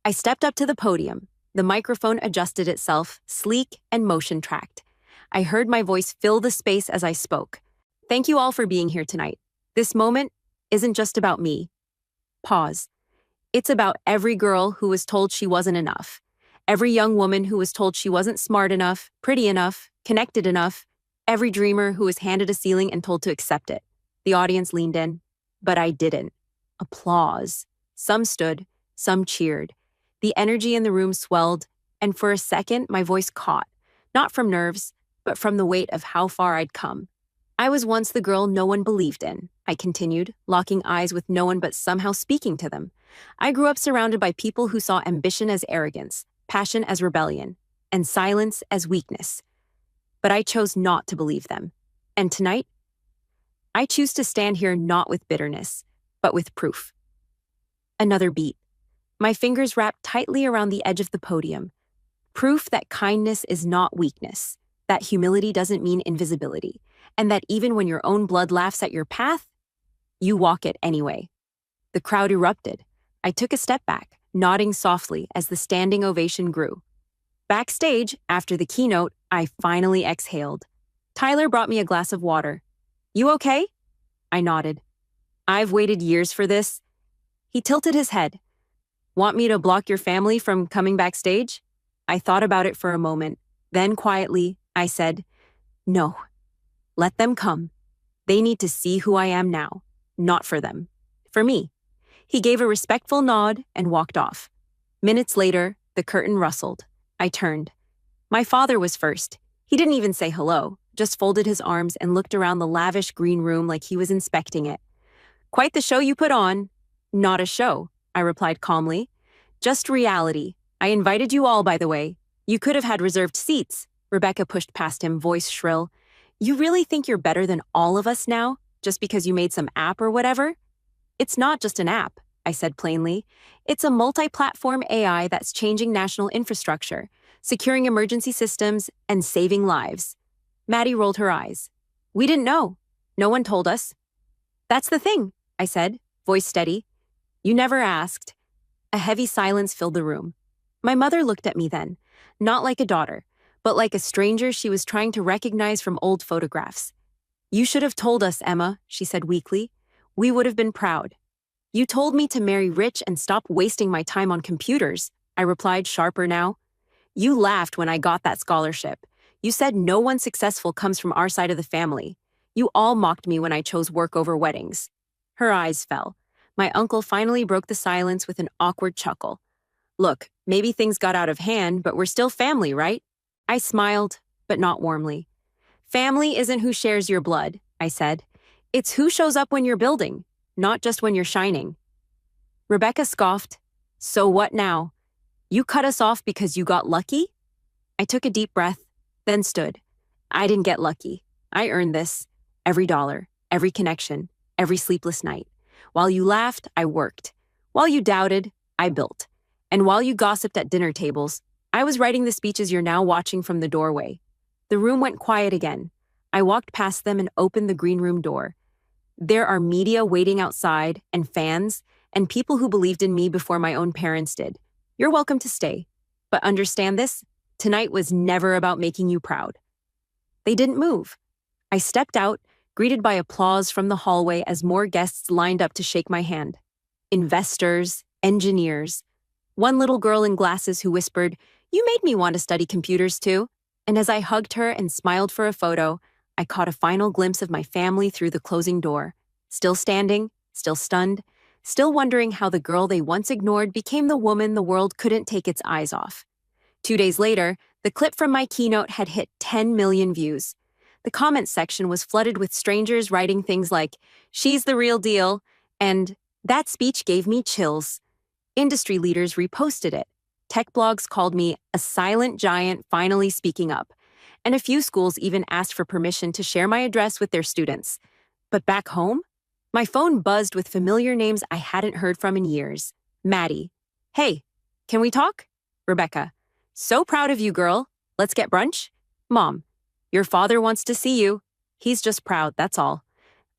[SPEAKER 3] I stepped up to the podium. The microphone adjusted itself, sleek and motion-tracked. I heard my voice fill the space as I spoke. Thank you all for being here tonight. This moment isn't just about me. Pause. It's about every girl who was told she wasn't enough. Every young woman who was told she wasn't smart enough, pretty enough, connected enough. Every dreamer who was handed a ceiling and told to accept it. The audience leaned in, but I didn't. Applause. Some stood, some cheered. The energy in the room swelled, and for a second, my voice caught, not from nerves, but from the weight of how far I'd come. I was once the girl no one believed in, I continued, locking eyes with no one but somehow speaking to them. I grew up surrounded by people who saw ambition as arrogance, passion as rebellion, and silence as weakness. But I chose not to believe them. And tonight, I choose to stand here not with bitterness, but with proof. Another beat. My fingers wrapped tightly around the edge of the podium. Proof that kindness is not weakness, that humility doesn't mean invisibility, and that even when your own blood laughs at your path, you walk it anyway. The crowd erupted. I took a step back, nodding softly as the standing ovation grew. Backstage, after the keynote, I finally exhaled. Tyler brought me a glass of water. "You okay?" I nodded. "I've waited years for this." He tilted his head. "Want me to block your family from coming backstage?" I thought about it for a moment. Then quietly, I said, "No. Let them come. They need to see who I am now. Not for them. For me." He gave a respectful nod and walked off. Minutes later, the curtain rustled. I turned. My father was first. He didn't even say hello, just folded his arms and looked around the lavish green room like he was inspecting it. "Quite the show you put on." "Not a show," I replied calmly. "Just reality. I invited you all, by the way. You could have had reserved seats." Rebecca pushed past him, voice shrill. "You really think you're better than all of us now, just because you made some app or whatever?" "It's not just an app," I said plainly. "It's a multi-platform AI that's changing national infrastructure, securing emergency systems, and saving lives." Maddie rolled her eyes. "We didn't know. No one told us." "That's the thing," I said, voice steady. "You never asked." A heavy silence filled the room. My mother looked at me then, not like a daughter, but like a stranger she was trying to recognize from old photographs. "You should have told us, Emma," she said weakly. "We would have been proud." "You told me to marry rich and stop wasting my time on computers," I replied, sharper now. "You laughed when I got that scholarship. You said no one successful comes from our side of the family. You all mocked me when I chose work over weddings." Her eyes fell. My uncle finally broke the silence with an awkward chuckle. "Look, maybe things got out of hand, but we're still family, right?" I smiled, but not warmly. "Family isn't who shares your blood," I said. "It's who shows up when you're building, not just when you're shining." Rebecca scoffed. "So what now? You cut us off because you got lucky?" I took a deep breath, then stood. "I didn't get lucky. I earned this. Every dollar, every connection, every sleepless night. While you laughed, I worked. While you doubted, I built. And while you gossiped at dinner tables, I was writing the speeches you're now watching from the doorway." The room went quiet again. I walked past them and opened the green room door. There are media waiting outside, and fans, and people who believed in me before my own parents did. You're welcome to stay. But understand this, tonight was never about making you proud. They didn't move. I stepped out, greeted by applause from the hallway as more guests lined up to shake my hand. Investors, engineers. One little girl in glasses who whispered, "You made me want to study computers too." And as I hugged her and smiled for a photo, I caught a final glimpse of my family through the closing door. Still standing, still stunned, still wondering how the girl they once ignored became the woman the world couldn't take its eyes off. 2 days later, the clip from my keynote had hit 10 million views. The comments section was flooded with strangers writing things like, "She's the real deal," and "That speech gave me chills." Industry leaders reposted it. Tech blogs called me a silent giant finally speaking up. And a few schools even asked for permission to share my address with their students. But back home, my phone buzzed with familiar names I hadn't heard from in years. Maddie. "Hey, can we talk?" Rebecca. "So proud of you, girl. Let's get brunch?" Mom. "Your father wants to see you. He's just proud, that's all."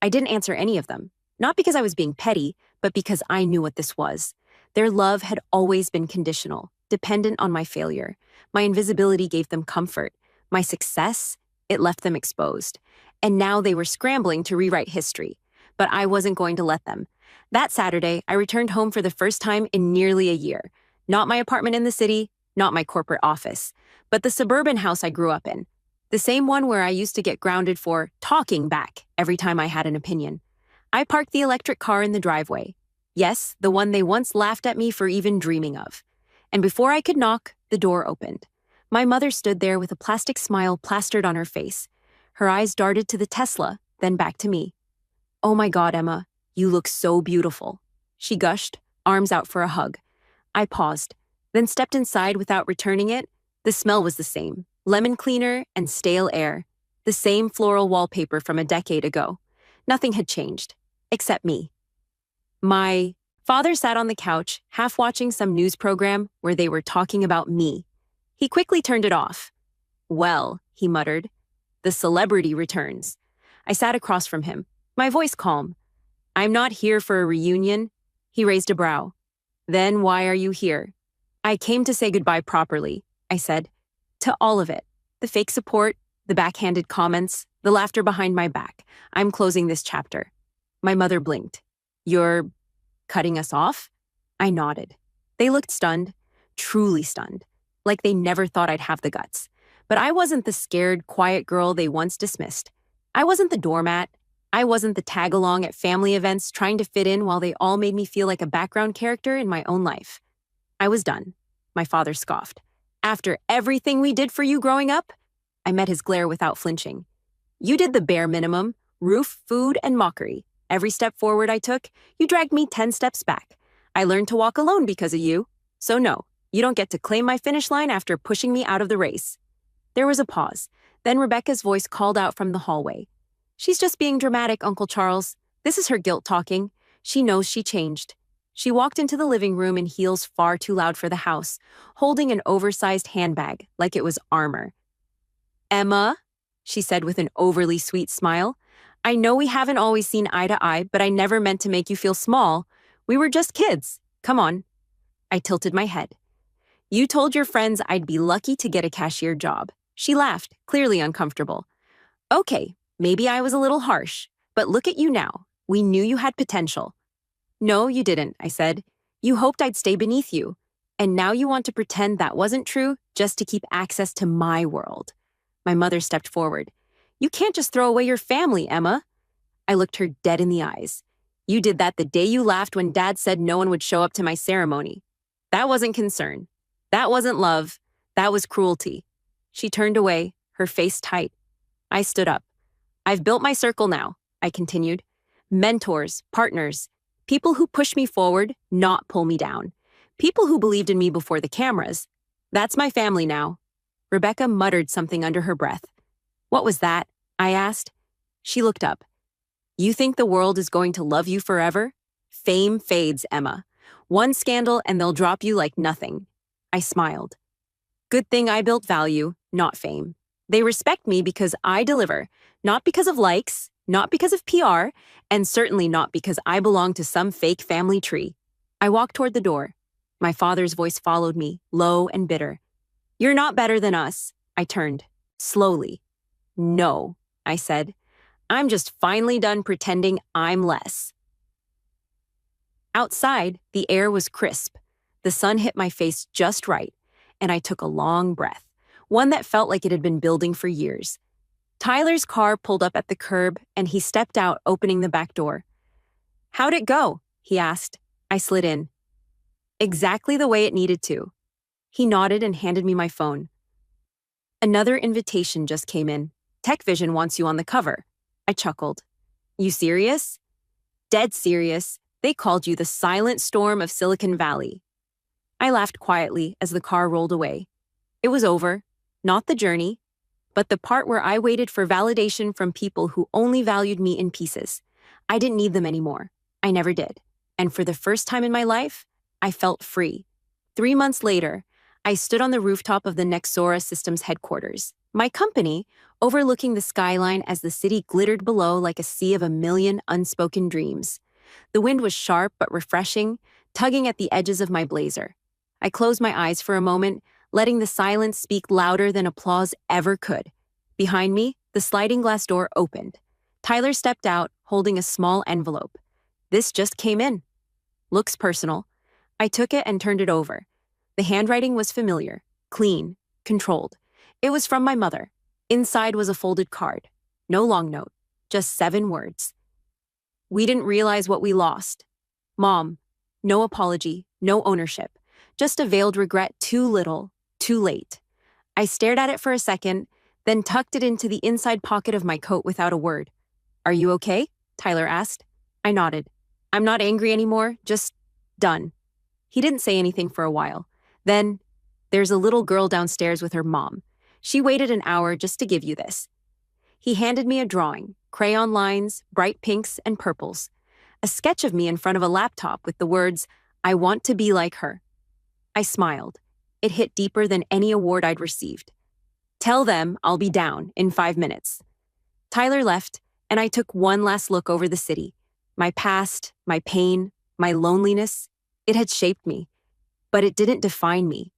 [SPEAKER 3] I didn't answer any of them. Not because I was being petty, but because I knew what this was. Their love had always been conditional, dependent on my failure. My invisibility gave them comfort. My success, it left them exposed. And now they were scrambling to rewrite history. But I wasn't going to let them. That Saturday, I returned home for the first time in nearly a year. Not my apartment in the city, not my corporate office, but the suburban house I grew up in. The same one where I used to get grounded for talking back every time I had an opinion. I parked the electric car in the driveway. Yes, the one they once laughed at me for even dreaming of. And before I could knock, the door opened. My mother stood there with a plastic smile plastered on her face. Her eyes darted to the Tesla, then back to me. "Oh my God, Emma, you look so beautiful." She gushed, arms out for a hug. I paused, then stepped inside without returning it. The smell was the same, lemon cleaner and stale air. The same floral wallpaper from a decade ago. Nothing had changed, except me. My father sat on the couch, half watching some news program where they were talking about me. He quickly turned it off. "Well," he muttered, "the celebrity returns." I sat across from him, my voice calm. "I'm not here for a reunion." He raised a brow. Then why are you here? I came to say goodbye properly, I said. To all of it. The fake support, the backhanded comments, the laughter behind my back. I'm closing this chapter. My mother blinked. You're cutting us off? I nodded. They looked stunned, truly stunned, like they never thought I'd have the guts. But I wasn't the scared, quiet girl they once dismissed. I wasn't the doormat. I wasn't the tag-along at family events trying to fit in while they all made me feel like a background character in my own life. I was done. My father scoffed. After everything we did for you growing up? I met his glare without flinching. You did the bare minimum, roof, food, and mockery. Every step forward I took, you dragged me 10 steps back. I learned to walk alone because of you. So no, you don't get to claim my finish line after pushing me out of the race. There was a pause. Then Rebecca's voice called out from the hallway. She's just being dramatic, Uncle Charles. This is her guilt talking. She knows she changed. She walked into the living room in heels far too loud for the house, holding an oversized handbag like it was armor. Emma, she said with an overly sweet smile, I know we haven't always seen eye to eye, but I never meant to make you feel small. We were just kids. Come on. I tilted my head. You told your friends I'd be lucky to get a cashier job. She laughed, clearly uncomfortable. Okay, maybe I was a little harsh, but look at you now. We knew you had potential. No, you didn't, I said. You hoped I'd stay beneath you. And now you want to pretend that wasn't true just to keep access to my world. My mother stepped forward. You can't just throw away your family, Emma. I looked her dead in the eyes. You did that the day you laughed when Dad said no one would show up to my ceremony. That wasn't concern. That wasn't love. That was cruelty. She turned away, her face tight. I stood up. I've built my circle now, I continued. Mentors, partners, people who push me forward, not pull me down. People who believed in me before the cameras. That's my family now. Rebecca muttered something under her breath. What was that? I asked. She looked up. You think the world is going to love you forever? Fame fades, Emma. One scandal and they'll drop you like nothing. I smiled. Good thing I built value, not fame. They respect me because I deliver, not because of likes, not because of PR, and certainly not because I belong to some fake family tree. I walked toward the door. My father's voice followed me, low and bitter. You're not better than us. I turned, slowly. No, I said. I'm just finally done pretending I'm less. Outside, the air was crisp. The sun hit my face just right, and I took a long breath, one that felt like it had been building for years. Tyler's car pulled up at the curb, and he stepped out, opening the back door. How'd it go? He asked. I slid in. Exactly the way it needed to. He nodded and handed me my phone. Another invitation just came in. Tech Vision wants you on the cover. I chuckled. You serious? Dead serious. They called you the silent storm of Silicon Valley. I laughed quietly as the car rolled away. It was over, not the journey, but the part where I waited for validation from people who only valued me in pieces. I didn't need them anymore. I never did. And for the first time in my life, I felt free. 3 months later, I stood on the rooftop of the Nexora Systems headquarters, my company, overlooking the skyline as the city glittered below like a sea of a million unspoken dreams. The wind was sharp but refreshing, tugging at the edges of my blazer. I closed my eyes for a moment, letting the silence speak louder than applause ever could. Behind me, the sliding glass door opened. Tyler stepped out, holding a small envelope. This just came in. Looks personal. I took it and turned it over. The handwriting was familiar, clean, controlled. It was from my mother. Inside was a folded card. No long note, just 7 words. We didn't realize what we lost. Mom, no apology, no ownership. Just a veiled regret, too little, too late. I stared at it for a second, then tucked it into the inside pocket of my coat without a word. Are you okay? Tyler asked. I nodded. I'm not angry anymore, just done. He didn't say anything for a while. Then, there's a little girl downstairs with her mom. She waited an hour just to give you this. He handed me a drawing, crayon lines, bright pinks and purples. A sketch of me in front of a laptop with the words, I want to be like her. I smiled. It hit deeper than any award I'd received. Tell them I'll be down in 5 minutes. Tyler left, and I took one last look over the city. My past, my pain, my loneliness. It had shaped me, but it didn't define me.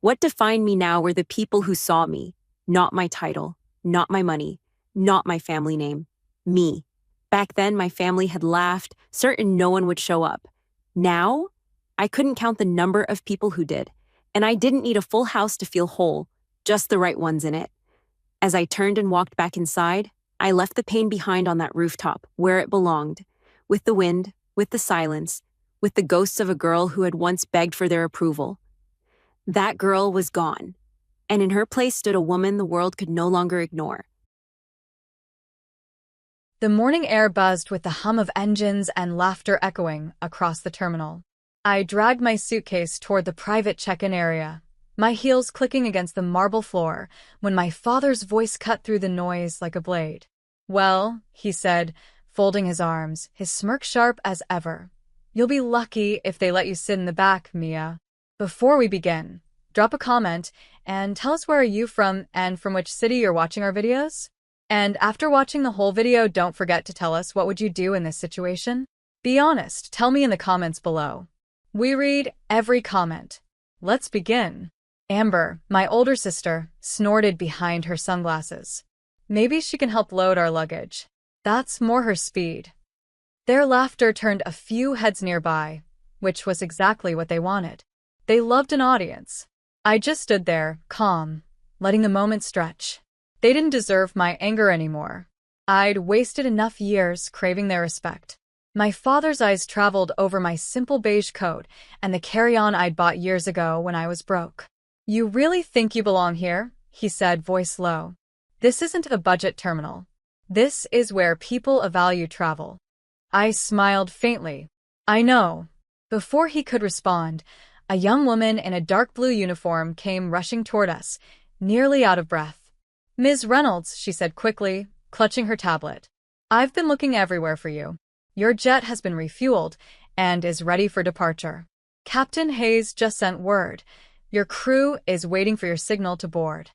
[SPEAKER 3] What defined me now were the people who saw me, not my title, not my money, not my family name. Me. Back then, my family had laughed, certain no one would show up. Now, I couldn't count the number of people who did, and I didn't need a full house to feel whole, just the right ones in it. As I turned and walked back inside, I left the pain behind on that rooftop, where it belonged, with the wind, with the silence, with the ghosts of a girl who had once begged for their approval. That girl was gone, and in her place stood a woman the world could no longer ignore.
[SPEAKER 1] The morning air buzzed with the hum of engines and laughter echoing across the terminal. I dragged my suitcase toward the private check-in area, my heels clicking against the marble floor when my father's voice cut through the noise like a blade. "Well," he said, folding his arms, his smirk sharp as ever. "You'll be lucky if they let you sit in the back, Mia. Before we begin, drop a comment and tell us where are you from and from which city you're watching our videos? And after watching the whole video, don't forget to tell us what would you do in this situation? Be honest, tell me in the comments below. We read every comment. Let's begin." Amber, my older sister, snorted behind her sunglasses. "Maybe she can help load our luggage. That's more her speed." Their laughter turned a few heads nearby, which was exactly what they wanted. They loved an audience. I just stood there, calm, letting the moment stretch. They didn't deserve my anger anymore. I'd wasted enough years craving their respect. My father's eyes traveled over my simple beige coat and the carry-on I'd bought years ago when I was broke. "You really think you belong here?" he said, voice low. "This isn't a budget terminal. This is where people value travel." I smiled faintly. "I know." Before he could respond, a young woman in a dark blue uniform came rushing toward us, nearly out of breath. "Ms. Reynolds," she said quickly, clutching her tablet. "I've been looking everywhere for you. Your jet has been refueled and is ready for departure. Captain Hayes just sent word. Your crew is waiting for your signal to board."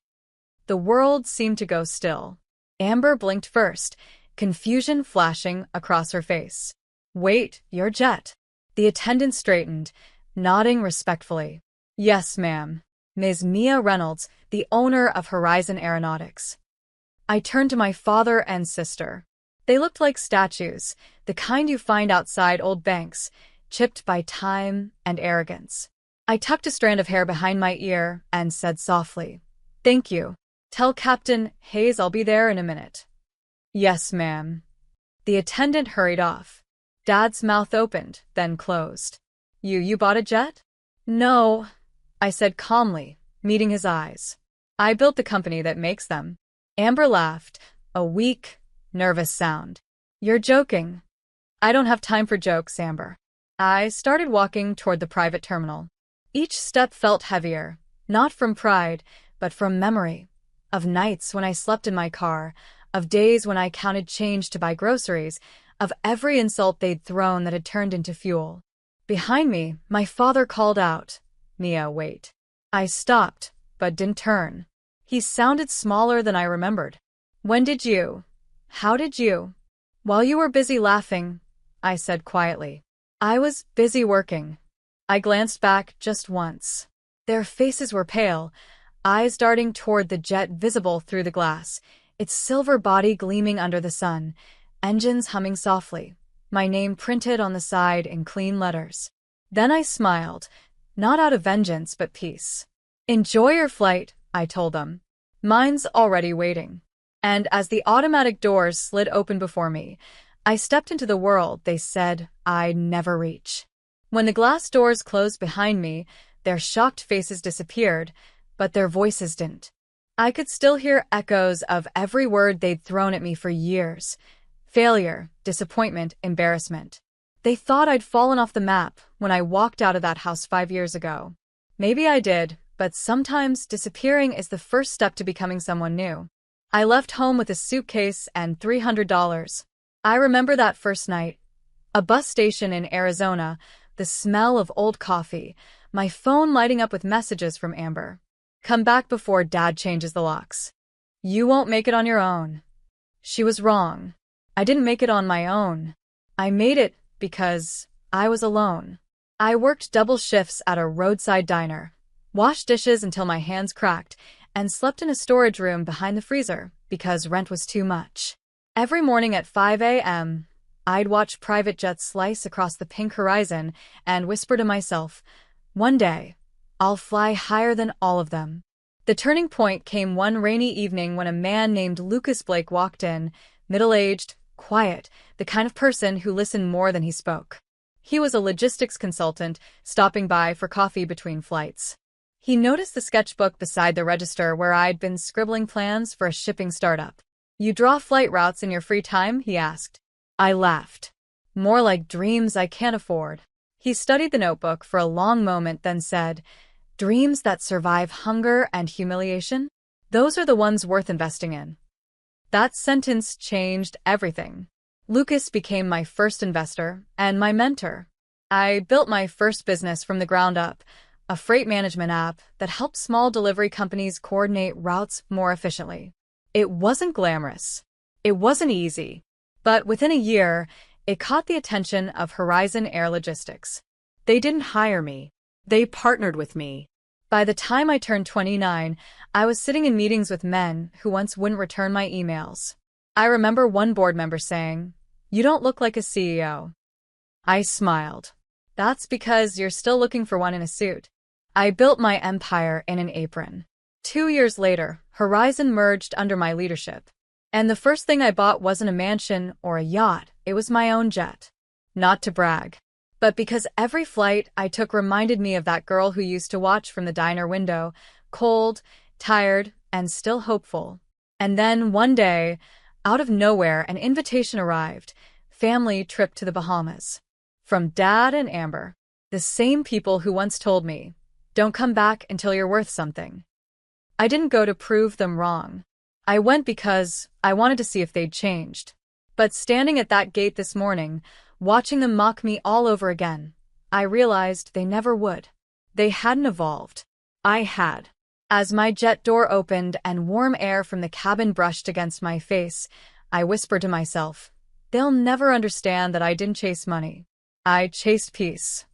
[SPEAKER 1] The world seemed to go still. Amber blinked first, confusion flashing across her face. "Wait, your jet?" The attendant straightened, nodding respectfully. "Yes, ma'am. Ms. Mia Reynolds, the owner of Horizon Aeronautics." I turned to my father and sister. They looked like statues, the kind you find outside old banks, chipped by time and arrogance. I tucked a strand of hair behind my ear and said softly, "Thank you. Tell Captain Hayes I'll be there in a minute." "Yes, ma'am." The attendant hurried off. Dad's mouth opened, then closed. You bought a jet?" "No," I said calmly, meeting his eyes. "I built the company that makes them." Amber laughed, a weak, nervous sound. "You're joking." "I don't have time for jokes, Amber." I started walking toward the private terminal. Each step felt heavier, not from pride, but from memory. Of nights when I slept in my car, of days when I counted change to buy groceries, of every insult they'd thrown that had turned into fuel. Behind me, my father called out, "Mia, wait." I stopped, but didn't turn. He sounded smaller than I remembered. "When did you? How did you?" "While you were busy laughing," I said quietly. "I was busy working." I glanced back just once. Their faces were pale, eyes darting toward the jet visible through the glass, its silver body gleaming under the sun, engines humming softly, my name printed on the side in clean letters. Then I smiled, not out of vengeance but peace. "Enjoy your flight," I told them. "Mine's already waiting." And as the automatic doors slid open before me, I stepped into the world they said I'd never reach. When the glass doors closed behind me, their shocked faces disappeared, but their voices didn't. I could still hear echoes of every word they'd thrown at me for years. Failure, disappointment, embarrassment. They thought I'd fallen off the map when I walked out of that house 5 years ago. Maybe I did, but sometimes disappearing is the first step to becoming someone new. I left home with a suitcase and $300. I remember that first night. A bus station in Arizona, the smell of old coffee, my phone lighting up with messages from Amber. "Come back before Dad changes the locks. You won't make it on your own." She was wrong. I didn't make it on my own. I made it because I was alone. I worked double shifts at a roadside diner, washed dishes until my hands cracked, and slept in a storage room behind the freezer because rent was too much. Every morning at 5 a.m., I'd watch private jets slice across the pink horizon and whisper to myself, one day, I'll fly higher than all of them. The turning point came one rainy evening when a man named Lucas Blake walked in, middle-aged, quiet, the kind of person who listened more than he spoke. He was a logistics consultant, stopping by for coffee between flights. He noticed the sketchbook beside the register where I'd been scribbling plans for a shipping startup. You draw flight routes in your free time? He asked. I laughed. More like dreams I can't afford. He studied the notebook for a long moment, then said, dreams that survive hunger and humiliation? Those are the ones worth investing in. That sentence changed everything. Lucas became my first investor and my mentor. I built my first business from the ground up, a freight management app that helped small delivery companies coordinate routes more efficiently. It wasn't glamorous. It wasn't easy. But within a year, it caught the attention of Horizon Air Logistics.
[SPEAKER 2] They didn't hire me. They partnered with me.
[SPEAKER 1] By the time I turned 29, I was sitting in meetings with men who once wouldn't return my emails. I remember one board member saying, "You don't look like a CEO." I smiled. That's because you're still looking for one in a suit. I built my empire in an apron. 2 years later, Horizon merged under my leadership. And the first thing I bought wasn't a mansion or a yacht, it was my own jet. Not to brag, but because every flight I took reminded me of that girl who used to watch from the diner window, cold, tired, and still hopeful. And then one day, out of nowhere, an invitation arrived, family trip to the Bahamas. From Dad and Amber, the same people who once told me, don't come back until you're worth something. I didn't go to prove them wrong. I went because I wanted to see if they'd changed. But standing at that gate this morning, watching them mock me all over again, I realized they never would. They hadn't evolved. I had. As my jet door opened and warm air from the cabin brushed against my face, I whispered to myself, they'll never understand that I didn't chase money. I chased peace.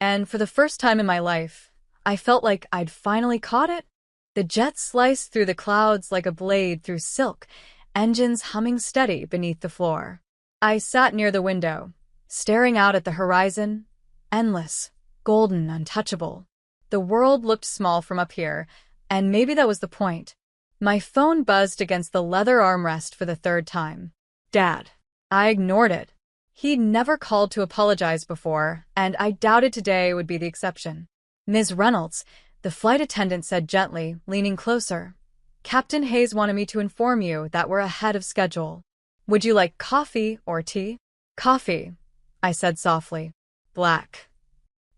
[SPEAKER 1] And for the first time in my life, I felt like I'd finally caught it. The jet sliced through the clouds like a blade through silk, engines humming steady beneath the floor. I sat near the window, staring out at the horizon, endless, golden, untouchable. The world looked small from up here, and maybe that was the point. My phone buzzed against the leather armrest for the third time. Dad. I ignored it. He'd never called to apologize before, and I doubted today would be the exception. Ms. Reynolds, the flight attendant said gently, leaning closer. Captain Hayes wanted me to inform you that we're ahead of schedule. Would you like coffee or tea? Coffee, I said softly. Black.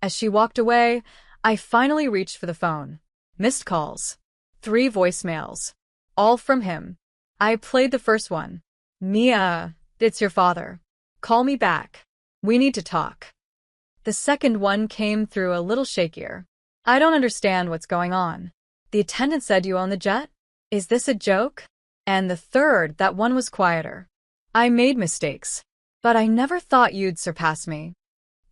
[SPEAKER 1] As she walked away, I finally reached for the phone. Missed calls. 3 voicemails. All from him. I played the first one. Mia, it's your father. Call me back. We need to talk. The second one came through a little shakier. I don't understand what's going on. The attendant said you own the jet? Is this a joke? And the third, that one was quieter. I made mistakes, but I never thought you'd surpass me.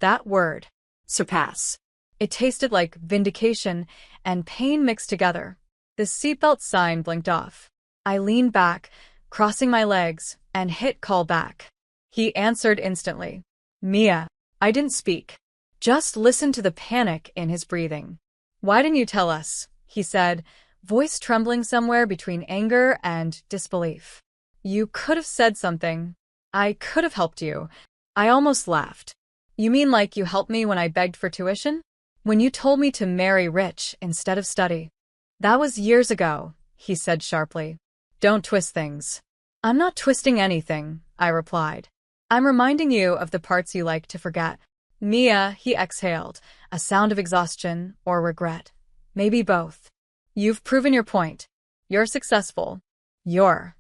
[SPEAKER 1] That word, surpass. It tasted like vindication and pain mixed together. The seatbelt sign blinked off. I leaned back, crossing my legs, and hit call back. He answered instantly. Mia, I didn't speak. Just listen to the panic in his breathing. Why didn't you tell us? He said, voice trembling somewhere between anger and disbelief. You could have said something. I could have helped you. I almost laughed. You mean like you helped me when I begged for tuition? When you told me to marry rich instead of study? That was years ago, he said sharply. Don't twist things. I'm not twisting anything, I replied. I'm reminding you of the parts you like to forget. Mia, he exhaled, a sound of exhaustion or regret. Maybe both. You've proven your point. You're successful. You're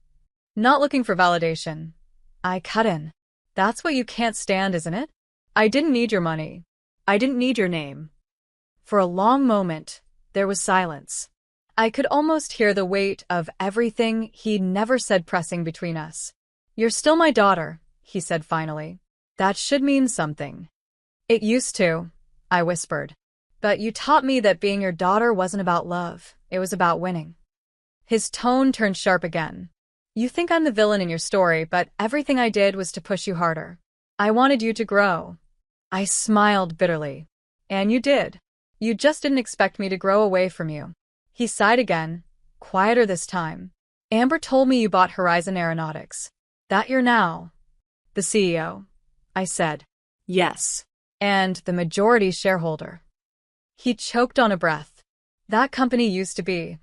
[SPEAKER 1] not looking for validation. I cut in. That's what you can't stand, isn't it? I didn't need your money. I didn't need your name. For a long moment, there was silence. I could almost hear the weight of everything he'd never said pressing between us. You're still my daughter, he said finally. That should mean something. It used to, I whispered. But you taught me that being your daughter wasn't about love, it was about winning. His tone turned sharp again. You think I'm the villain in your story, but everything I did was to push you harder. I wanted you to grow. I smiled bitterly. And you did. You just didn't expect me to grow away from you. He sighed again, quieter this time. Amber told me you bought Horizon Aeronautics. That you're now the CEO, I said.
[SPEAKER 2] Yes.
[SPEAKER 1] And the majority shareholder. He choked on a breath. That company used to be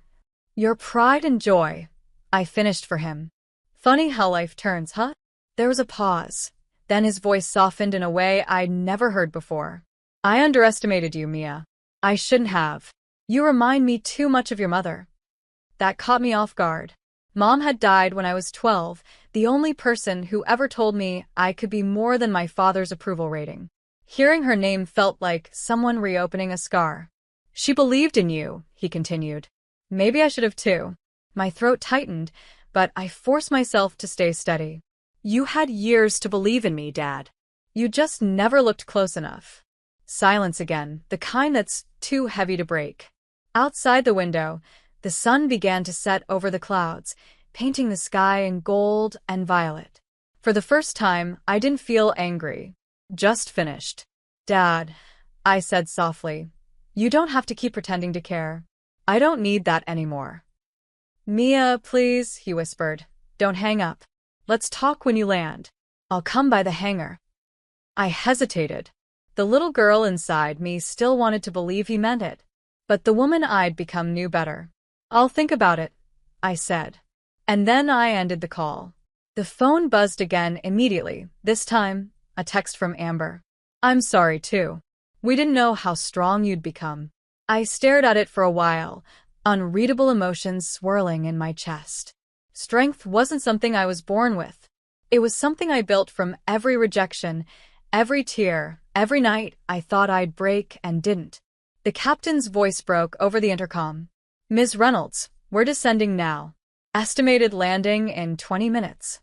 [SPEAKER 1] your pride and joy. I finished for him. Funny how life turns, huh? There was a pause. Then his voice softened in a way I'd never heard before. I underestimated you, Mia. I shouldn't have. You remind me too much of your mother. That caught me off guard. Mom had died when I was 12, the only person who ever told me I could be more than my father's approval rating. Hearing her name felt like someone reopening a scar. She believed in you, he continued. Maybe I should have too. My throat tightened, but I forced myself to stay steady.
[SPEAKER 2] You had years to believe in me, Dad.
[SPEAKER 1] You just never looked close enough. Silence again, the kind that's too heavy to break. Outside the window, the sun began to set over the clouds, painting the sky in gold and violet. For the first time, I didn't feel angry. Just finished. Dad, I said softly, you don't have to keep pretending to care. I don't need that anymore. Mia, please, he whispered. Don't hang up. Let's talk when you land. I'll come by the hangar. I hesitated. The little girl inside me still wanted to believe he meant it. But the woman I'd become knew better. I'll think about it, I said. And then I ended the call. The phone buzzed again immediately, this time, a text from Amber. I'm sorry, too. We didn't know how strong you'd become. I stared at it for a while, unreadable emotions swirling in my chest. Strength wasn't something I was born with. It was something I built from every rejection, every tear, every night I thought I'd break and didn't. The captain's voice broke over the intercom. Ms. Reynolds, we're descending now. Estimated landing in 20 minutes.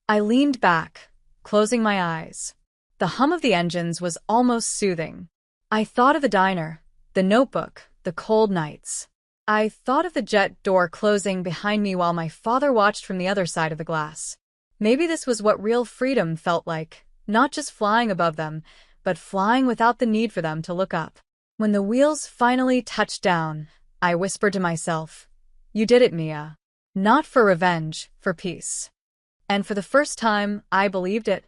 [SPEAKER 1] I leaned back, closing my eyes. The hum of the engines was almost soothing. I thought of the diner, the notebook, the cold nights. I thought of the jet door closing behind me while my father watched from the other side of the glass. Maybe this was what real freedom felt like, not just flying above them, but flying without the need for them to look up. When the wheels finally touched down, I whispered to myself, you did it, Mia. Not for revenge, for peace. And for the first time, I believed it.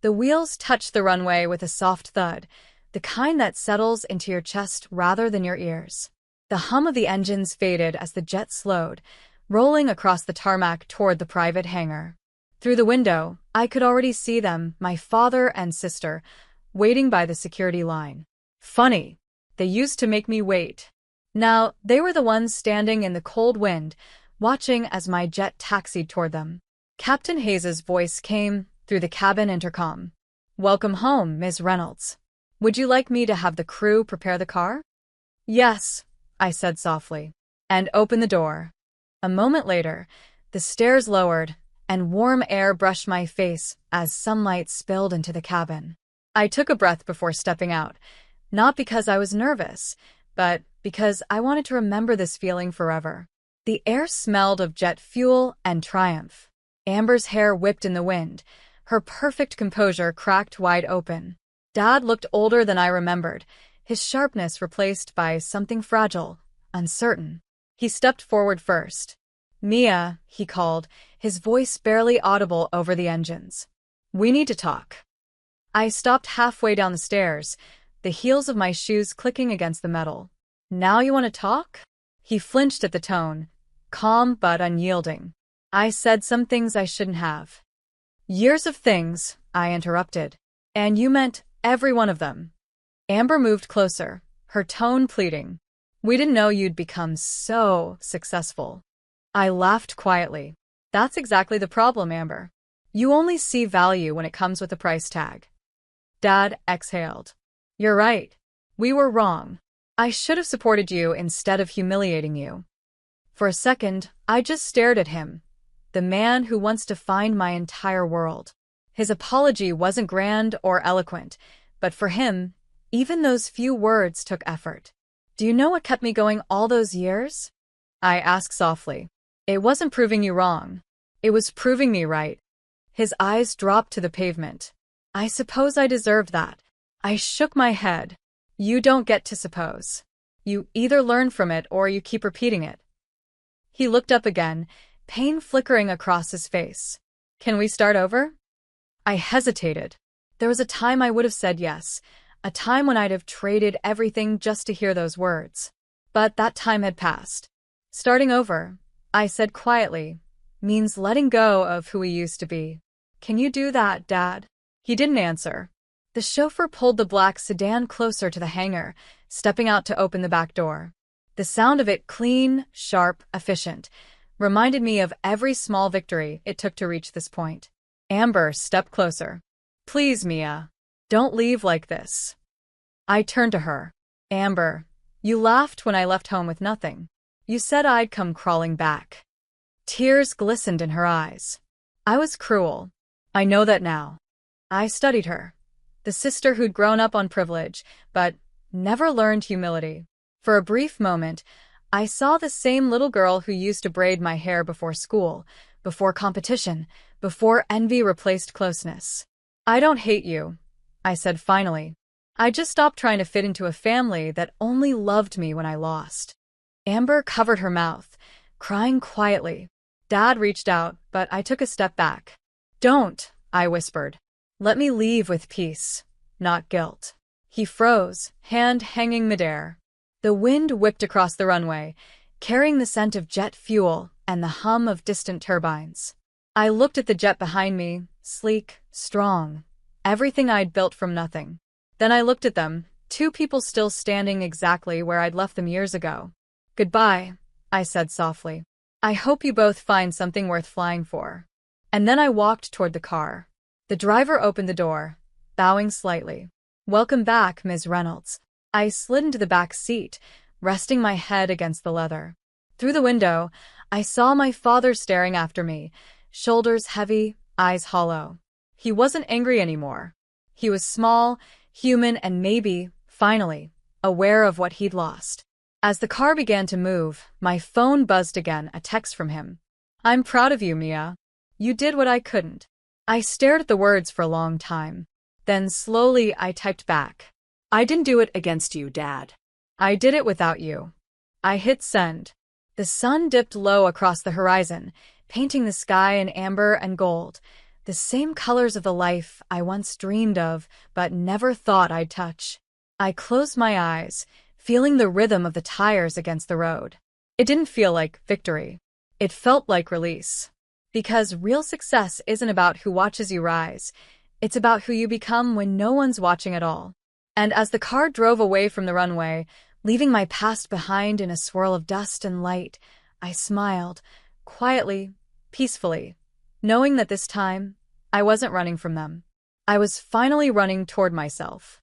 [SPEAKER 1] The wheels touched the runway with a soft thud, the kind that settles into your chest rather than your ears. The hum of the engines faded as the jet slowed, rolling across the tarmac toward the private hangar. Through the window, I could already see them, my father and sister, waiting by the security line. Funny, they used to make me wait. Now, they were the ones standing in the cold wind, watching as my jet taxied toward them. Captain Hayes's voice came through the cabin intercom. Welcome home, Ms. Reynolds. Would you like me to have the crew prepare the car? Yes, I said softly, and opened the door. A moment later, the stairs lowered, and warm air brushed my face as sunlight spilled into the cabin. I took a breath before stepping out, not because I was nervous, but because I wanted to remember this feeling forever. The air smelled of jet fuel and triumph. Amber's hair whipped in the wind, her perfect composure cracked wide open. Dad looked older than I remembered, his sharpness replaced by something fragile, uncertain. He stepped forward first. Mia, he called, his voice barely audible over the engines. We need to talk. I stopped halfway down the stairs, the heels of my shoes clicking against the metal. Now you want to talk? He flinched at the tone, calm but unyielding. I said some things I shouldn't have. Years of things, I interrupted. And you meant every one of them. Amber moved closer, her tone pleading. We didn't know you'd become so successful. I laughed quietly. That's exactly the problem, Amber. You only see value when it comes with a price tag. Dad exhaled. You're right. We were wrong. I should have supported you instead of humiliating you. For a second, I just stared at him, the man who once defined my entire world. His apology wasn't grand or eloquent, but for him, Even those few words took effort. Do you know what kept me going all those years? I asked softly. It wasn't proving you wrong. It was proving me right. His eyes dropped to the pavement. I suppose I deserved that. I shook my head. You don't get to suppose. You either learn from it or you keep repeating it. He looked up again, pain flickering across his face. Can we start over? I hesitated. There was a time I would have said yes, a time when I'd have traded everything just to hear those words. But that time had passed. Starting over, I said quietly, means letting go of who we used to be. Can you do that, Dad? He didn't answer. The chauffeur pulled the black sedan closer to the hangar, stepping out to open the back door. The sound of it, clean, sharp, efficient, reminded me of every small victory it took to reach this point. Amber stepped closer. Please, Mia. Don't leave like this. I turned to her. Amber, you laughed when I left home with nothing. You said I'd come crawling back. Tears glistened in her eyes. I was cruel. I know that now. I studied her. The sister who'd grown up on privilege, but never learned humility. For a brief moment, I saw the same little girl who used to braid my hair before school, before competition, before envy replaced closeness. I don't hate you, I said finally. I just stopped trying to fit into a family that only loved me when I lost. Amber covered her mouth, crying quietly. Dad reached out, but I took a step back. Don't, I whispered. Let me leave with peace, not guilt. He froze, hand hanging midair. The wind whipped across the runway, carrying the scent of jet fuel and the hum of distant turbines. I looked at the jet behind me, sleek, strong, everything I'd built from nothing. Then I looked at them, two people still standing exactly where I'd left them years ago. Goodbye, I said softly. I hope you both find something worth flying for. And then I walked toward the car. The driver opened the door, bowing slightly. Welcome back, Ms. Reynolds. I slid into the back seat, resting my head against the leather. Through the window, I saw my father staring after me, shoulders heavy, eyes hollow. He wasn't angry anymore. He was small, human, and maybe, finally, aware of what he'd lost. As the car began to move, my phone buzzed again, a text from him. I'm proud of you, Mia. You did what I couldn't. I stared at the words for a long time. Then slowly I typed back.
[SPEAKER 2] I didn't do it against you, Dad.
[SPEAKER 1] I did it without you. I hit send. The sun dipped low across the horizon, painting the sky in amber and gold, the same colors of the life I once dreamed of but never thought I'd touch. I closed my eyes, feeling the rhythm of the tires against the road. It didn't feel like victory. It felt like release. Because real success isn't about who watches you rise. It's about who you become when no one's watching at all. And as the car drove away from the runway, leaving my past behind in a swirl of dust and light, I smiled, quietly, peacefully, knowing that this time, I wasn't running from them. I was finally running toward myself.